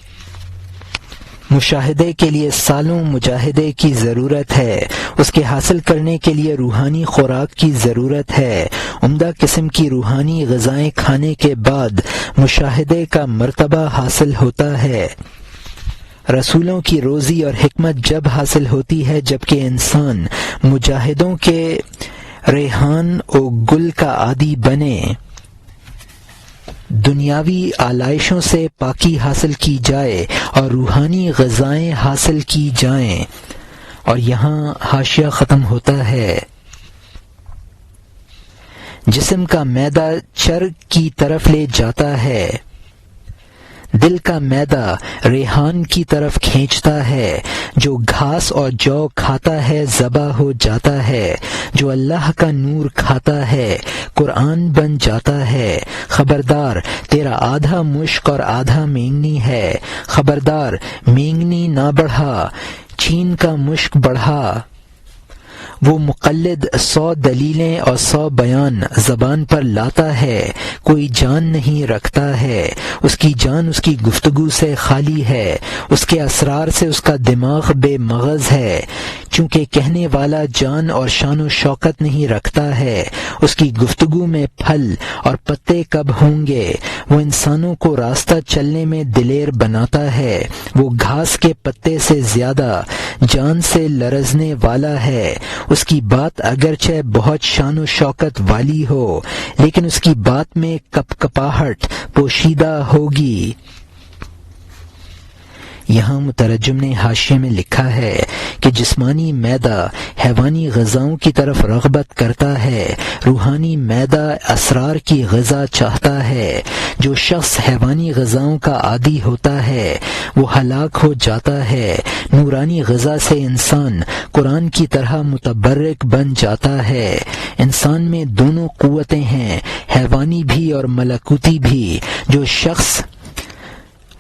مشاہدے کے لیے سالوں مجاہدے کی ضرورت ہے، اس کے حاصل کرنے کے لیے روحانی خوراک کی ضرورت ہے۔ عمدہ قسم کی روحانی غذائیں کھانے کے بعد مشاہدے کا مرتبہ حاصل ہوتا ہے۔ رسولوں کی روزی اور حکمت جب حاصل ہوتی ہے جبکہ انسان مجاہدوں کے ریحان و گل کا عادی بنے۔ دنیاوی آلائشوں سے پاکی حاصل کی جائے اور روحانی غذائیں حاصل کی جائیں۔ اور یہاں حاشیہ ختم ہوتا ہے۔ جسم کا معدہ چرگ کی طرف لے جاتا ہے، دل کا معدہ ریحان کی طرف کھینچتا ہے۔ جو گھاس اور جو کھاتا ہے ذبح ہو جاتا ہے، جو اللہ کا نور کھاتا ہے قرآن بن جاتا ہے۔ خبردار تیرا آدھا مشک اور آدھا مینگنی ہے، خبردار مینگنی نہ بڑھا، چین کا مشک بڑھا۔ وہ مقلد 100 دلیلیں اور 100 بیان زبان پر لاتا ہے، کوئی جان نہیں رکھتا ہے۔ اس کی جان اس کی گفتگو سے خالی ہے، اس کے اسرار سے اس کا دماغ بے مغز ہے۔ چونکہ کہنے والا جان اور شان و شوکت نہیں رکھتا ہے، اس کی گفتگو میں پھل اور پتے کب ہوں گے۔ وہ انسانوں کو راستہ چلنے میں دلیر بناتا ہے، وہ گھاس کے پتے سے زیادہ جان سے لرزنے والا ہے۔ اس کی بات اگرچہ بہت شان و شوکت والی ہو لیکن اس کی بات میں کپ کپاہٹ پوشیدہ ہوگی۔ یہاں مترجم نے حاشیے میں لکھا ہے کہ جسمانی معدہ حیوانی غذاؤں کی طرف رغبت کرتا ہے، روحانی معدہ اسرار کی غذا چاہتا ہے۔ جو شخص حیوانی غذاؤں کا عادی ہوتا ہے وہ ہلاک ہو جاتا ہے۔ نورانی غذا سے انسان قرآن کی طرح متبرک بن جاتا ہے۔ انسان میں دونوں قوتیں ہیں، حیوانی بھی اور ملکوتی بھی۔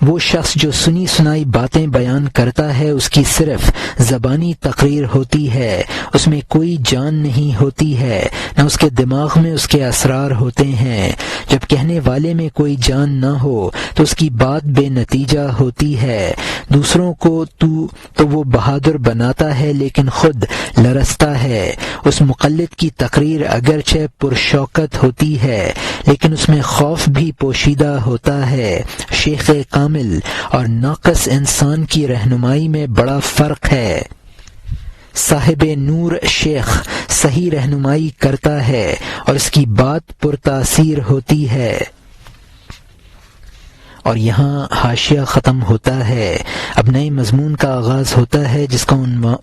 وہ شخص جو سنی سنائی باتیں بیان کرتا ہے اس کی صرف زبانی تقریر ہوتی ہے، اس میں کوئی جان نہیں ہوتی ہے، نہ اس کے دماغ میں اس کے اسرار ہوتے ہیں۔ جب کہنے والے میں کوئی جان نہ ہو تو اس کی بات بے نتیجہ ہوتی ہے۔ دوسروں کو تو وہ بہادر بناتا ہے لیکن خود لرزتا ہے۔ اس مقلد کی تقریر اگرچہ پرشوکت ہوتی ہے لیکن اس میں خوف بھی پوشیدہ ہوتا ہے۔ شیخ کامل اور ناقص انسان کی رہنمائی میں بڑا فرق ہے۔ صاحب نور شیخ صحیح رہنمائی کرتا ہے اور اس کی بات پرتاثیر ہوتی ہے۔ اور یہاں حاشیہ ختم ہوتا ہے۔ اب نئے مضمون کا آغاز ہوتا ہے جس کا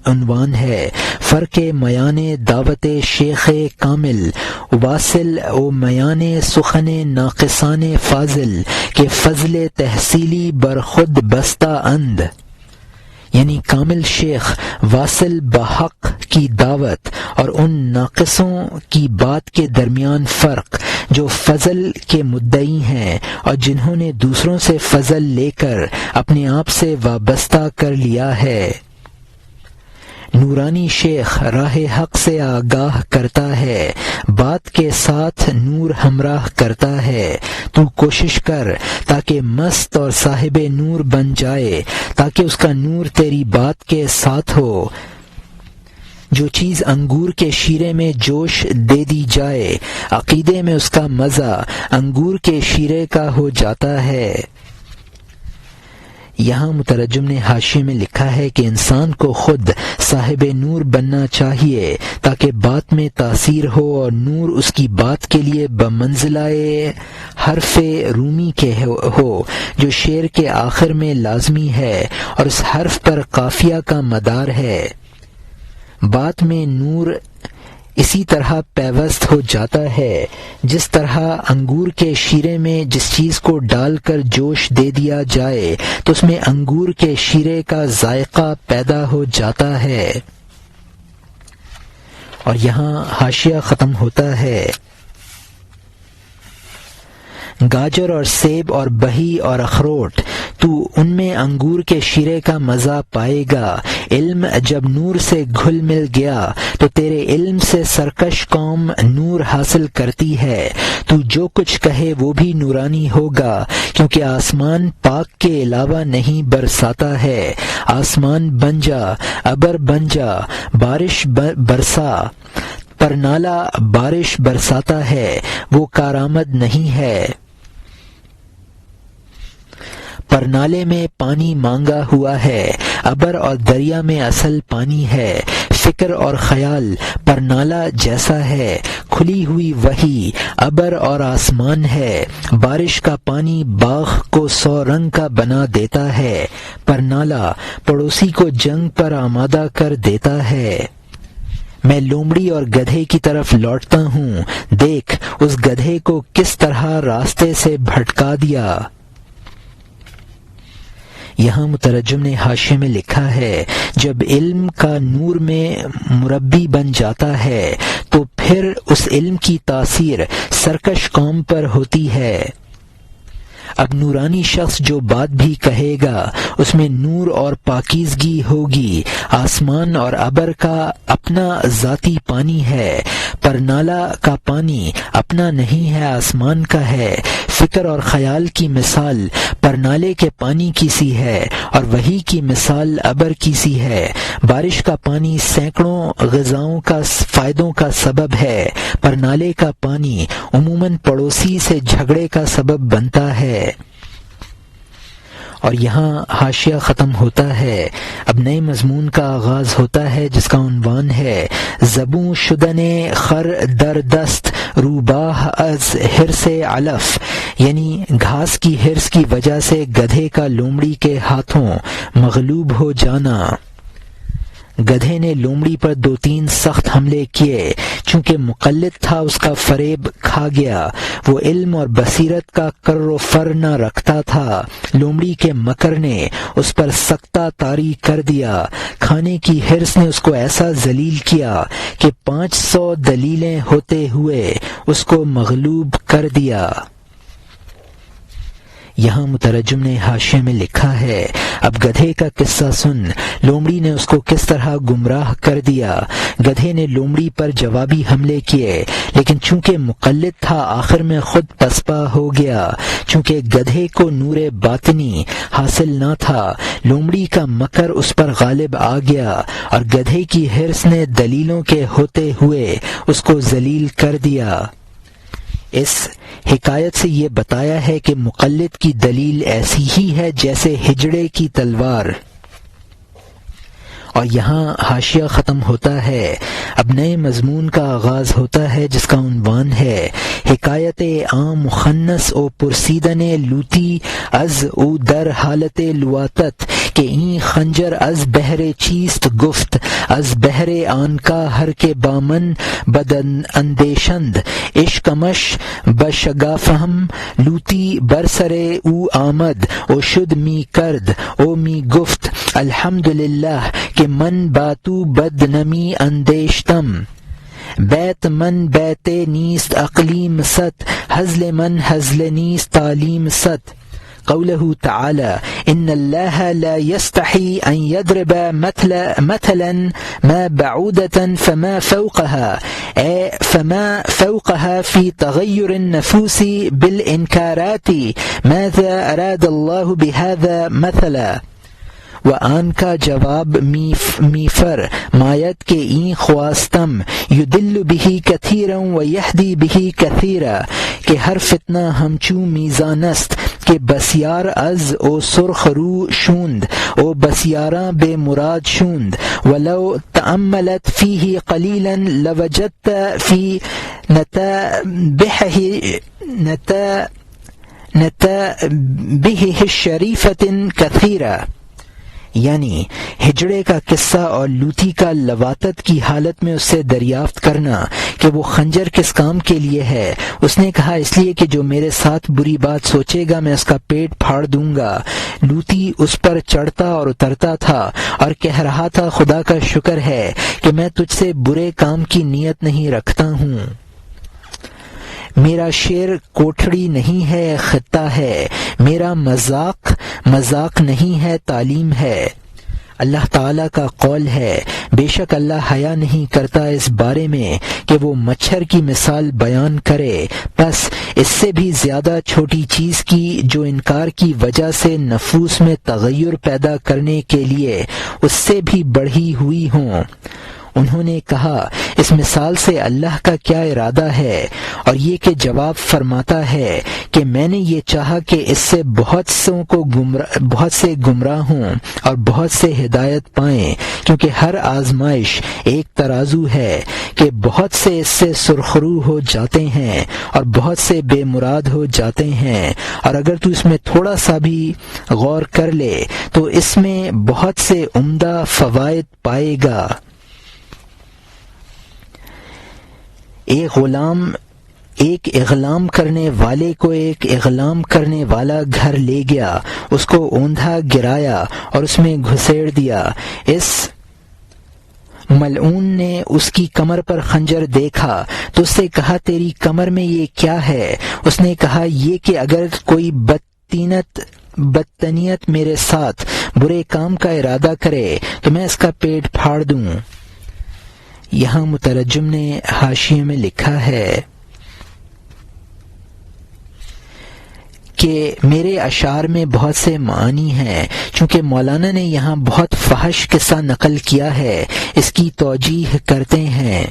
عنوان ہے فرق میان دعوت شیخ کامل واصل و میان سخن ناقصان فاضل کے فضل تحصیلی بر خود بستہ اند، یعنی کامل شیخ واصل بحق کی دعوت اور ان ناقصوں کی بات کے درمیان فرق جو فضل کے مدعی ہیں اور جنہوں نے دوسروں سے فضل لے کر اپنے آپ سے وابستہ کر لیا ہے۔ نورانی شیخ راہ حق سے آگاہ کرتا ہے، بات کے ساتھ نور ہمراہ کرتا ہے۔ تو کوشش کر تاکہ مست اور صاحب نور بن جائے، تاکہ اس کا نور تیری بات کے ساتھ ہو۔ جو چیز انگور کے شیرے میں جوش دے دی جائے، عقیدے میں اس کا مزہ انگور کے شیرے کا ہو جاتا ہے۔ یہاں مترجم نے حاشیے میں لکھا ہے کہ انسان کو خود صاحب نور بننا چاہیے تاکہ بات میں تاثیر ہو اور نور اس کی بات کے لیے بمنزلہ حرف رومی کے ہو جو شعر کے آخر میں لازمی ہے اور اس حرف پر قافیہ کا مدار ہے۔ بات میں نور اسی طرح پیوست ہو جاتا ہے جس طرح انگور کے شیرے میں جس چیز کو ڈال کر جوش دے دیا جائے تو اس میں انگور کے شیرے کا ذائقہ پیدا ہو جاتا ہے۔ اور یہاں حاشیہ ختم ہوتا ہے۔ گاجر اور سیب اور بہی اور اخروٹ، تو ان میں انگور کے شیرے کا مزہ پائے گا۔ علم جب نور سے گھل مل گیا تو تیرے علم سے سرکش قوم نور حاصل کرتی ہے۔ تو جو کچھ کہے وہ بھی نورانی ہوگا، کیونکہ آسمان پاک کے علاوہ نہیں برساتا ہے۔ آسمان بن جا، ابر بن جا، بارش برسا، پر نالا بارش برساتا ہے، وہ کارآمد نہیں ہے۔ پر نالے میں پانی مانگا ہوا ہے، ابر اور دریا میں اصل پانی ہے۔ فکر اور خیال پر نالہ جیسا ہے، کھلی ہوئی وہی ابر اور آسمان ہے۔ بارش کا پانی باغ کو 100 رنگ کا بنا دیتا ہے، پر نالہ پڑوسی کو جنگ پر آمادہ کر دیتا ہے۔ میں لومڑی اور گدھے کی طرف لوٹتا ہوں، دیکھ اس گدھے کو کس طرح راستے سے بھٹکا دیا۔ یہاں مترجم نے حاشیے میں لکھا ہے، جب علم کا نور میں مربی بن جاتا ہے تو پھر اس علم کی تاثیر سرکش قوم پر ہوتی ہے۔ اب نورانی شخص جو بات بھی کہے گا اس میں نور اور پاکیزگی ہوگی۔ آسمان اور ابر کا اپنا ذاتی پانی ہے، پر نالہ کا پانی اپنا نہیں ہے، آسمان کا ہے۔ فکر اور خیال کی مثال پر نالے کے پانی کی سی ہے، اور وہی کی مثال ابر کی سی ہے۔ بارش کا پانی سینکڑوں غذاؤں کا فائدوں کا سبب ہے، پر نالے کا پانی عموماً پڑوسی سے جھگڑے کا سبب بنتا ہے۔ اور یہاں حاشیہ ختم ہوتا ہے۔ اب نئے مضمون کا آغاز ہوتا ہے جس کا عنوان ہے زبوں شدن خر در دست روباہ از حرص علف، یعنی گھاس کی حرص کی وجہ سے گدھے کا لومڑی کے ہاتھوں مغلوب ہو جانا۔ گدھے نے لومڑی پر 2-3 سخت حملے کیے، چونکہ مقلد تھا اس کا فریب کھا گیا، وہ علم اور بصیرت کا کر و فر نہ رکھتا تھا۔ لومڑی کے مکر نے اس پر سختہ طاری کر دیا، کھانے کی حرص نے اس کو ایسا ذلیل کیا کہ 500 دلیلیں ہوتے ہوئے اس کو مغلوب کر دیا۔ یہاں مترجم نے حاشیے میں لکھا ہے، اب گدھے کا قصہ سن، لومڑی نے اس کو کس طرح گمراہ کر دیا۔ گدھے نے لومڑی پر جوابی حملے کیے، لیکن چونکہ مقلد تھا آخر میں خود پسپا ہو گیا۔ چونکہ گدھے کو نور باطنی حاصل نہ تھا، لومڑی کا مکر اس پر غالب آ گیا، اور گدھے کی حرص نے دلیلوں کے ہوتے ہوئے اس کو ذلیل کر دیا۔ اس حکایت سے یہ بتایا ہے کہ مقلد کی دلیل ایسی ہی ہے جیسے ہجڑے کی تلوار۔ اور یہاں حاشیہ ختم ہوتا ہے۔ اب نئے مضمون کا آغاز ہوتا ہے جس کا عنوان ہے حکایت عام مخنث او پرسیدن لوتی از او در حالت لواتت کہ این خنجر از بہر چیست گفت از بہر آن کا ہر کے بامن بدن اندیشند عشقمش بشگافہم لوتی برسرے او آمد او شد می کرد او می گفت الحمدللہ کہ من باتو بدنمی اندیشتم بیت من بیت نیست اقلیم ست حزل من حزل نیست تعلیم ست قوله تعالی ان اللہ لا يستحی ان يضرب مثلا ما بعودة فما فوقها اے فما فوقها في تغیر النفوس بالانکارات ماذا اراد اللہ بهذا مثلا۔ و آن کا جواب میفر مایت کے این خواستم یدل بہی کثیرا و یہدی بہی کثیرا کہ ہر فتنہ ہمچو میزان است کہ بسیار از او سرخ رو شوند او بسیاراں بے مراد شوند ولو تأملت فیہ قلیلا لوجدت فی نتابہ شریفۃ کثیرہ۔ یعنی ہجڑے کا قصہ اور لوتی کا لواطت کی حالت میں اس سے دریافت کرنا کہ وہ خنجر کس کام کے لیے ہے، اس نے کہا اس لیے کہ جو میرے ساتھ بری بات سوچے گا میں اس کا پیٹ پھاڑ دوں گا۔ لوتی اس پر چڑھتا اور اترتا تھا اور کہہ رہا تھا خدا کا شکر ہے کہ میں تجھ سے برے کام کی نیت نہیں رکھتا ہوں، میرا شعر کوٹھڑی نہیں ہے خطہ ہے، میرا مذاق نہیں ہے تعلیم ہے۔ اللہ تعالیٰ کا قول ہے بے شک اللہ حیا نہیں کرتا اس بارے میں کہ وہ مچھر کی مثال بیان کرے، بس اس سے بھی زیادہ چھوٹی چیز کی جو انکار کی وجہ سے نفوس میں تغیر پیدا کرنے کے لیے اس سے بھی بڑھی ہوئی ہوں۔ انہوں نے کہا اس مثال سے اللہ کا کیا ارادہ ہے، اور یہ کہ جواب فرماتا ہے کہ میں نے یہ چاہا کہ اس سے بہت سے گمراہ ہوں اور بہت سے ہدایت پائیں، کیونکہ ہر آزمائش ایک ترازو ہے کہ بہت سے اس سے سرخرو ہو جاتے ہیں اور بہت سے بے مراد ہو جاتے ہیں، اور اگر تو اس میں تھوڑا سا بھی غور کر لے تو اس میں بہت سے عمدہ فوائد پائے گا۔ ایک اغلام کرنے والے کو ایک اغلام کرنے والا گھر لے گیا، اس کو اوندھا گرایا اور اس میں گھسیڑ دیا۔ اس ملعون نے اس کی کمر پر خنجر دیکھا تو اس سے کہا تیری کمر میں یہ کیا ہے؟ اس نے کہا یہ کہ اگر کوئی بدتنیت میرے ساتھ برے کام کا ارادہ کرے تو میں اس کا پیٹ پھاڑ دوں۔ یہاں مترجم نے حاشیے میں لکھا ہے کہ میرے اشعار میں بہت سے معانی ہیں، چونکہ مولانا نے یہاں بہت فحش قصہ نقل کیا ہے، اس کی توجیح کرتے ہیں۔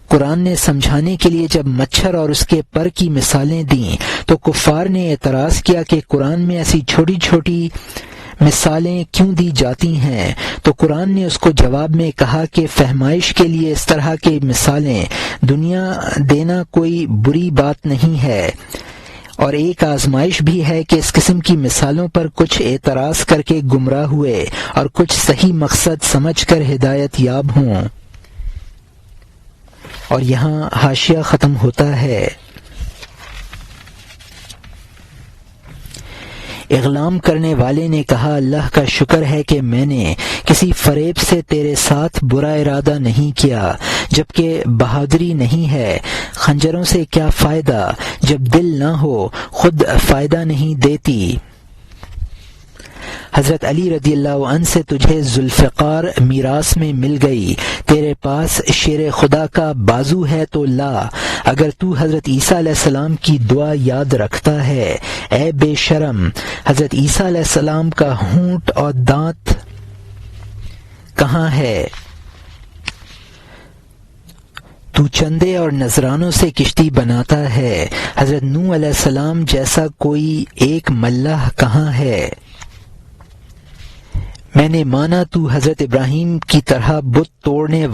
قرآن نے سمجھانے کے لیے جب مچھر اور اس کے پر کی مثالیں دیں تو کفار نے اعتراض کیا کہ قرآن میں ایسی چھوٹی چھوٹی مثالیں کیوں دی جاتی ہیں، تو قرآن نے اس کو جواب میں کہا کہ فہمائش کے لیے اس طرح کی مثالیں دنیا دینا کوئی بری بات نہیں ہے، اور ایک آزمائش بھی ہے کہ اس قسم کی مثالوں پر کچھ اعتراض کر کے گمراہ ہوئے اور کچھ صحیح مقصد سمجھ کر ہدایت یاب ہوں۔ اور یہاں حاشیہ ختم ہوتا ہے۔ اغلام کرنے والے نے کہا اللہ کا شکر ہے کہ میں نے کسی فریب سے تیرے ساتھ برا ارادہ نہیں کیا، جبکہ بہادری نہیں ہے۔ خنجروں سے کیا فائدہ جب دل نہ ہو، خود فائدہ نہیں دیتی۔ حضرت علی رضی اللہ عنہ سے تجھے ذوالفقار میراث میں مل گئی، تیرے پاس شیر خدا کا بازو ہے تو لا۔ اگر تو حضرت عیسیٰ علیہ السلام کی دعا یاد رکھتا ہے، اے بے شرم، حضرت عیسیٰ علیہ السلام کا ہونٹ اور دانت کہاں ہے؟ تو چندے اور نذرانوں سے کشتی بناتا ہے، حضرت نوح علیہ السلام جیسا کوئی ایک ملاح کہاں ہے؟ میں نے مانا تو حضرت ابراہیم کی طرح بت توڑنے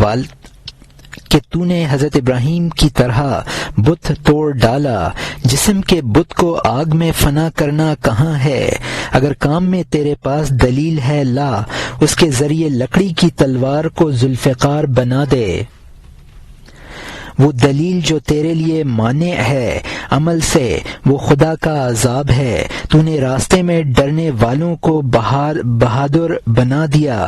کہ تو نے حضرت ابراہیم کی طرح بت توڑ ڈالا، جسم کے بت کو آگ میں فنا کرنا کہاں ہے؟ اگر کام میں تیرے پاس دلیل ہے لا، اس کے ذریعے لکڑی کی تلوار کو ذوالفقار بنا دے۔ وہ دلیل جو تیرے لیے مانع ہے عمل سے، وہ خدا کا عذاب ہے۔ تو نے راستے میں ڈرنے والوں کو بہادر بنا دیا،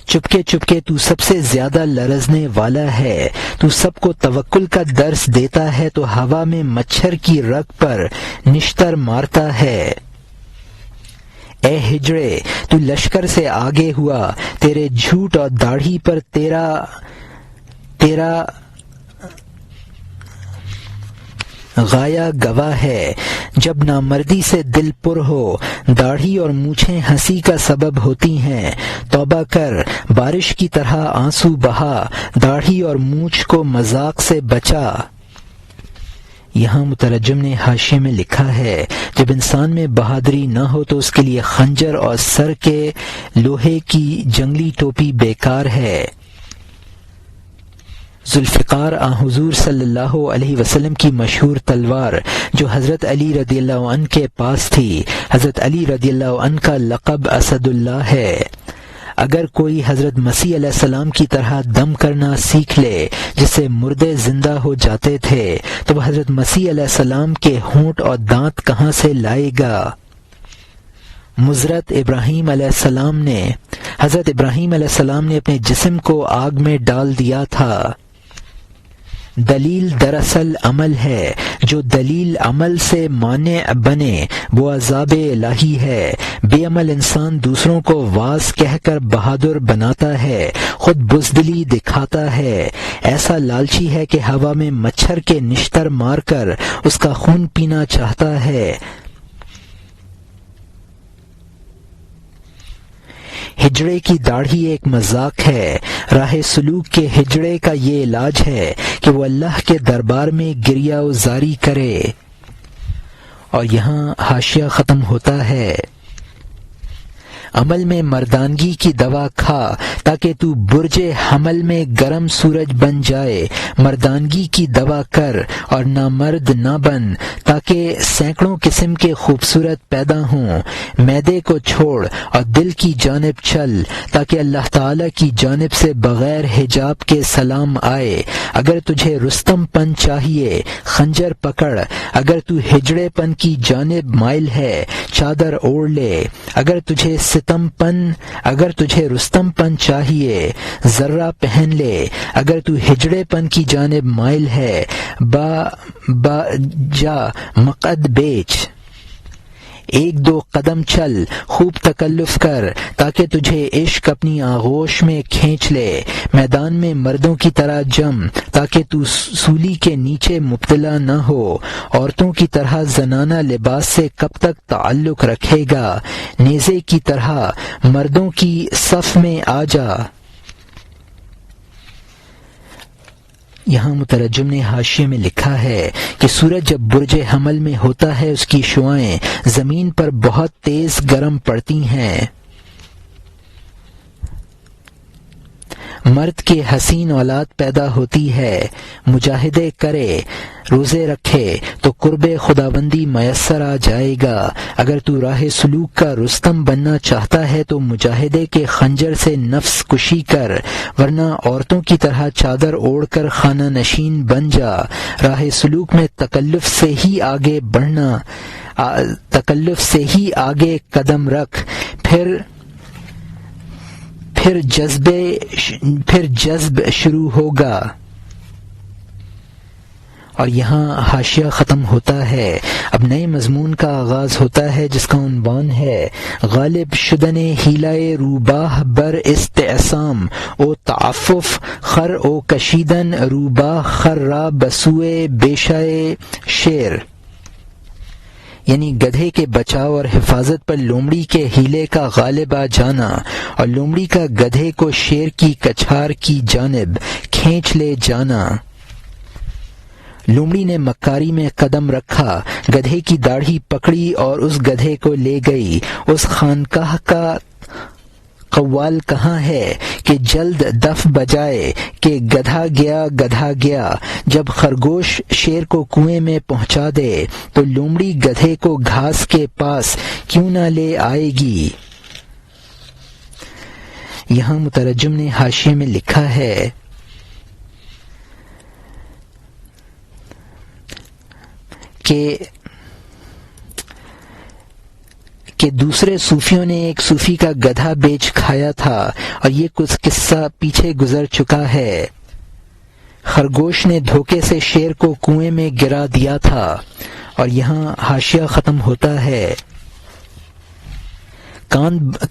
چپکے چپکے تو سب سے زیادہ لرزنے والا ہے۔ تو سب کو توکل کا درس دیتا ہے تو ہوا میں مچھر کی رگ پر نشتر مارتا ہے۔ اے ہجڑے، تو لشکر سے آگے ہوا، تیرے جھوٹ اور داڑھی پر تیرا غایا گواہ ہے۔ جب نامردی سے دل پر ہو، داڑھی اور مونچھیں ہنسی کا سبب ہوتی ہیں۔ توبہ کر، بارش کی طرح آنسو بہا، داڑھی اور مونچھ کو مذاق سے بچا۔ یہاں مترجم نے حاشیے میں لکھا ہے جب انسان میں بہادری نہ ہو تو اس کے لیے خنجر اور سر کے لوہے کی جنگلی ٹوپی بیکار ہے۔ ذوالفقار حضور صلی اللہ علیہ وسلم کی مشہور تلوار جو حضرت علی رضی اللہ عنہ کے پاس تھی۔ حضرت علی رضی اللہ عنہ کا لقب اسد اللہ ہے۔ اگر کوئی حضرت مسیح علیہ السلام کی طرح دم کرنا سیکھ لے جس سے مردے زندہ ہو جاتے تھے تو وہ حضرت مسیح علیہ السلام کے ہونٹ اور دانت کہاں سے لائے گا؟ حضرت ابراہیم علیہ السلام نے اپنے جسم کو آگ میں ڈال دیا تھا۔ دلیل دراصل عمل ہے، جو دلیل عمل سے مانع بنے وہ عذاب الہی ہے۔ بے عمل انسان دوسروں کو واعظ کہہ کر بہادر بناتا ہے، خود بزدلی دکھاتا ہے، ایسا لالچی ہے کہ ہوا میں مچھر کے نشتر مار کر اس کا خون پینا چاہتا ہے۔ ہجڑے کی داڑھی ایک مذاق ہے، راہ سلوک کے ہجڑے کا یہ علاج ہے کہ وہ اللہ کے دربار میں گریہ و زاری کرے۔ اور یہاں حاشیہ ختم ہوتا ہے۔ عمل میں مردانگی کی دوا کھا تاکہ تو برج حمل میں گرم سورج بن جائے، مردانگی کی دوا کر اور نامرد نہ بن تاکہ سینکڑوں قسم کے خوبصورت پیدا ہوں۔ معدے کو چھوڑ اور دل کی جانب چل تاکہ اللہ تعالی کی جانب سے بغیر حجاب کے سلام آئے۔ اگر تجھے رستم پن چاہیے خنجر پکڑ، اگر تو ہجڑے پن کی جانب مائل ہے چادر اوڑھ لے، اگر تجھے رستم پن چاہیے ذرہ پہن لے، اگر تو ہجڑے پن کی جانب مائل ہے با جا مقد بیچ، ایک دو قدم چل، خوب تکلف کر تاکہ تجھے عشق اپنی آغوش میں کھینچ لے، میدان میں مردوں کی طرح جم تاکہ تو سولی کے نیچے مبتلا نہ ہو، عورتوں کی طرح زنانہ لباس سے کب تک تعلق رکھے گا، نیزے کی طرح مردوں کی صف میں آ جا۔ یہاں مترجم نے حاشیے میں لکھا ہے کہ سورج جب برج حمل میں ہوتا ہے اس کی شعاعیں زمین پر بہت تیز گرم پڑتی ہیں۔ مرد کے حسین اولاد پیدا ہوتی ہے، مجاہدے کرے روزے رکھے تو قرب خداوندی میسر آ جائے گا۔ اگر تو راہ سلوک کا رستم بننا چاہتا ہے تو مجاہدے کے خنجر سے نفس کشی کر، ورنہ عورتوں کی طرح چادر اوڑھ کر خانہ نشین بن جا۔ راہ سلوک میں تکلف سے ہی آگے قدم رکھ، پھر جذب شروع ہوگا۔ اور یہاں حاشیہ ختم ہوتا ہے۔ اب نئے مضمون کا آغاز ہوتا ہے جس کا عنوان ہے غالب شدن حیلۂ روباہ بر استعصام او تعفف خر او کشیدن روباہ خر را بسوئے بیشائے شیر، یعنی گدھے کے بچاؤ اور حفاظت پر لومڑی کے ہیلے کا غالب آ جانا اور لومڑی کا گدھے کو شیر کی کچھار کی جانب کھینچ لے جانا۔ لومڑی نے مکاری میں قدم رکھا، گدھے کی داڑھی پکڑی اور اس گدھے کو لے گئی۔ اس خانقاہ کا قوال کہاں ہے کہ جلد دف بجائے کہ گدھا گیا۔ جب خرگوش شیر کو کنویں میں پہنچا دے تو لومڑی گدھے کو گھاس کے پاس کیوں نہ لے آئے گی؟ یہاں مترجم نے حاشیے میں لکھا ہے کہ دوسرے صوفیوں نے ایک صوفی کا گدھا بیچ کھایا تھا اور یہ کچھ قصہ پیچھے گزر چکا ہے۔ خرگوش نے دھوکے سے شیر کو کنویں میں گرا دیا تھا۔ اور یہاں حاشیہ ختم ہوتا ہے۔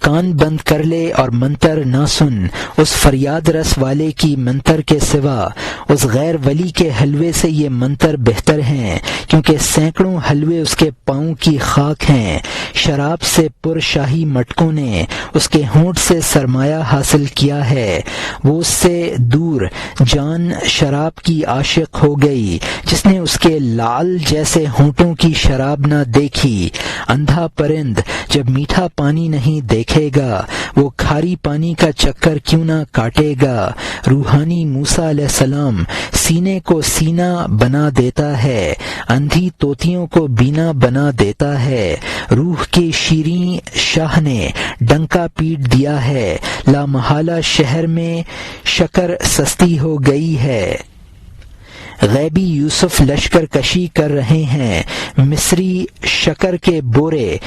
کان بند کر لے اور منتر نہ سن اس فریاد رس والے کی منتر کے سوا، اس غیر ولی کے حلوے سے یہ منتر بہتر ہیں، کیونکہ سینکڑوں حلوے اس کے پاؤں کی خاک ہیں۔ شراب سے پر شاہی مٹکوں نے اس کے ہونٹ سے سرمایہ حاصل کیا ہے، وہ اس سے دور جان شراب کی عاشق ہو گئی جس نے اس کے لعل جیسے ہونٹوں کی شراب نہ دیکھی۔ اندھا پرند جب میٹھا پانی نہیں دیکھے گا وہ کھاری پانی کا چکر کیوں نہ کاٹے گا۔ روحانی موسیٰ علیہ السلام سینے کو سینہ بنا دیتا ہے، اندھی طوطیوں کو بینا بنا دیتا ہے۔ روح کے شیریں شاہ نے ڈنکا پیٹ دیا ہے، لا محالہ شہر میں شکر سستی ہو گئی ہے۔ غیبی یوسف لشکر کشی کر رہے ہیں، مصری شکر کے بورے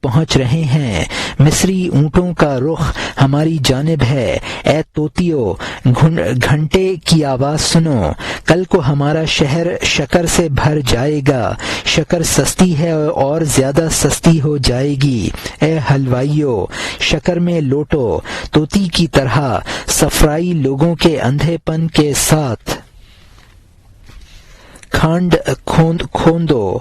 پہنچ رہے ہیں، مصری اونٹوں کا رخ ہماری جانب ہے۔ اے طوطیوں گھنٹے کی آواز سنو، کل کو ہمارا شہر شکر سے بھر جائے گا، شکر سستی ہے اور زیادہ سستی ہو جائے گی۔ اے حلوائیوں شکر میں لوٹو، طوطی کی طرح صفرائی لوگوں کے اندھے پن کے ساتھ کھانڈ کھوندو،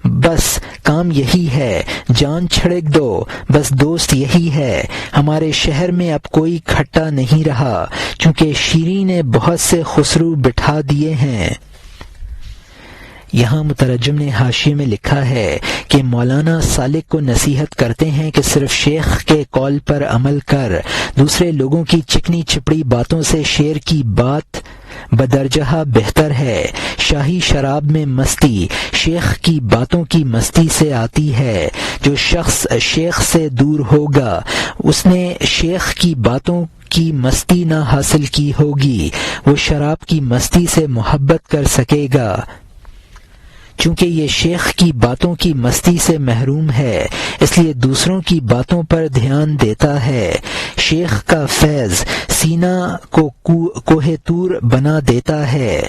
بس کام یہی ہے، جان چھڑک دو، بس دوست یہی ہے۔ ہمارے شہر میں اب کوئی کھٹا نہیں رہا، چونکہ شیریں نے بہت سے خسرو بٹھا دیے ہیں۔ یہاں مترجم نے حاشیے میں لکھا ہے کہ مولانا سالک کو نصیحت کرتے ہیں کہ صرف شیخ کے قول پر عمل کر، دوسرے لوگوں کی چکنی چپڑی باتوں سے شیر کی بات بدرجہ بہتر ہے۔ شاہی شراب میں مستی شیخ کی باتوں کی مستی سے آتی ہے۔ جو شخص شیخ سے دور ہوگا اس نے شیخ کی باتوں کی مستی نہ حاصل کی ہوگی، وہ شراب کی مستی سے محبت کر سکے گا۔ چونکہ یہ شیخ کی باتوں کی مستی سے محروم ہے اس لیے دوسروں کی باتوں پر دھیان دیتا ہے۔ شیخ کا فیض سینہ کو کوہ طور بنا دیتا ہے۔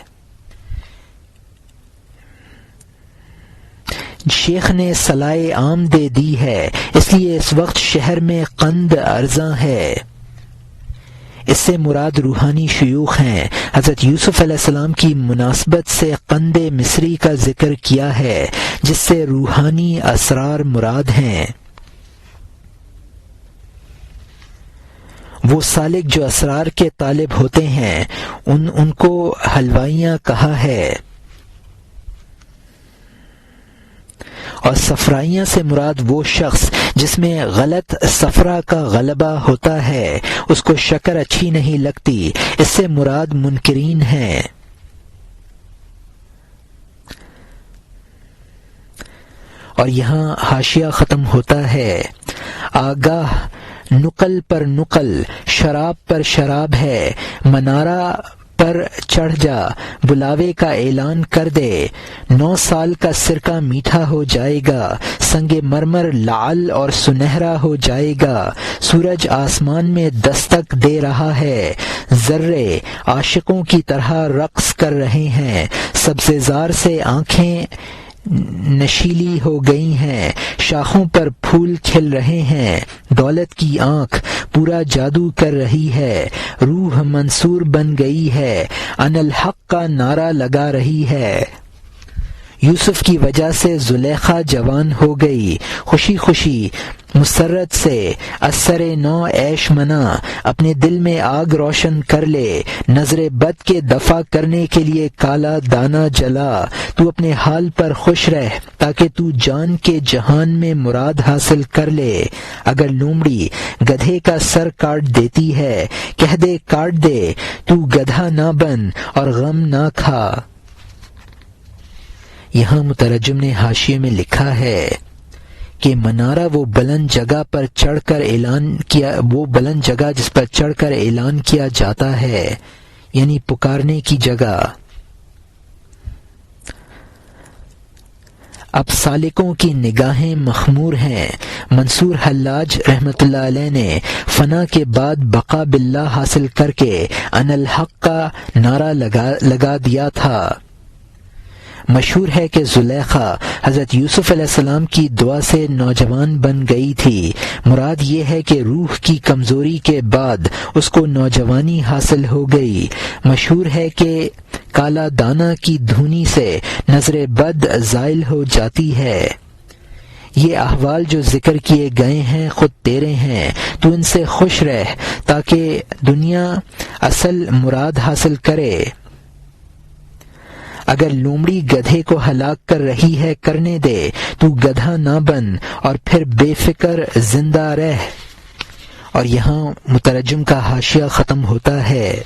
شیخ نے صلائے عام دے دی ہے، اس لیے اس وقت شہر میں قند ارزاں ہے۔ اس سے مراد روحانی شیوخ ہیں۔ حضرت یوسف علیہ السلام کی مناسبت سے قند مصری کا ذکر کیا ہے، جس سے روحانی اسرار مراد ہیں۔ وہ سالک جو اسرار کے طالب ہوتے ہیں ان کو حلوائیاں کہا ہے، اور صفرائیاں سے مراد وہ شخص جس میں غلط صفرا کا غلبہ ہوتا ہے، اس کو شکر اچھی نہیں لگتی، اس سے مراد منکرین ہیں۔ اور یہاں حاشیہ ختم ہوتا ہے۔ آگاہ نقل پر نقل، شراب پر شراب ہے، منارہ پر چڑھ جا، بلاوے کا اعلان کر دے، 9 سال کا سرکہ میٹھا ہو جائے گا، سنگ مرمر لعل اور سنہرا ہو جائے گا، سورج آسمان میں دستک دے رہا ہے، ذرے عاشقوں کی طرح رقص کر رہے ہیں، سبزے زار سے آنکھیں نشیلی ہو گئی ہیں، شاخوں پر پھول کھل رہے ہیں، دولت کی آنکھ پورا جادو کر رہی ہے، روح منصور بن گئی ہے، ان الحق کا نعرہ لگا رہی ہے۔ یوسف کی وجہ سے زلیخا جوان ہو گئی، خوشی خوشی مسرت سے اثر نو عیش منا، اپنے دل میں آگ روشن کر لے، نظر بد کے دفع کرنے کے لیے کالا دانہ جلا، تو اپنے حال پر خوش رہ تاکہ تو جان کے جہان میں مراد حاصل کر لے۔ اگر لومڑی گدھے کا سر کاٹ دیتی ہے کہہ دے کاٹ دے، تو گدھا نہ بن اور غم نہ کھا۔ یہاں مترجم نے حاشیے میں لکھا ہے کہ منارہ وہ بلند جگہ پر چڑھ کر بلند جگہ جس پر چڑھ کر اعلان کیا جاتا ہے، یعنی پکارنے کی جگہ۔ اب سالکوں کی نگاہیں مخمور ہیں۔ منصور حلاج رحمۃ اللہ علیہ نے فنا کے بعد بقا باللہ حاصل کر کے ان الحق کا نعرہ لگا دیا تھا۔ مشہور ہے کہ زلیخا حضرت یوسف علیہ السلام کی دعا سے نوجوان بن گئی تھی، مراد یہ ہے کہ روح کی کمزوری کے بعد اس کو نوجوانی حاصل ہو گئی۔ مشہور ہے کہ کالا دانہ کی دھونی سے نظر بد زائل ہو جاتی ہے۔ یہ احوال جو ذکر کیے گئے ہیں خود تیرے ہیں، تو ان سے خوش رہ تاکہ دنیا اصل مراد حاصل کرے۔ اگر لومڑی گدھے کو ہلاک کر رہی ہے کرنے دے، تو گدھا نہ بن اور پھر بے فکر زندہ رہ۔ اور یہاں مترجم کا حاشیہ ختم ہوتا ہے۔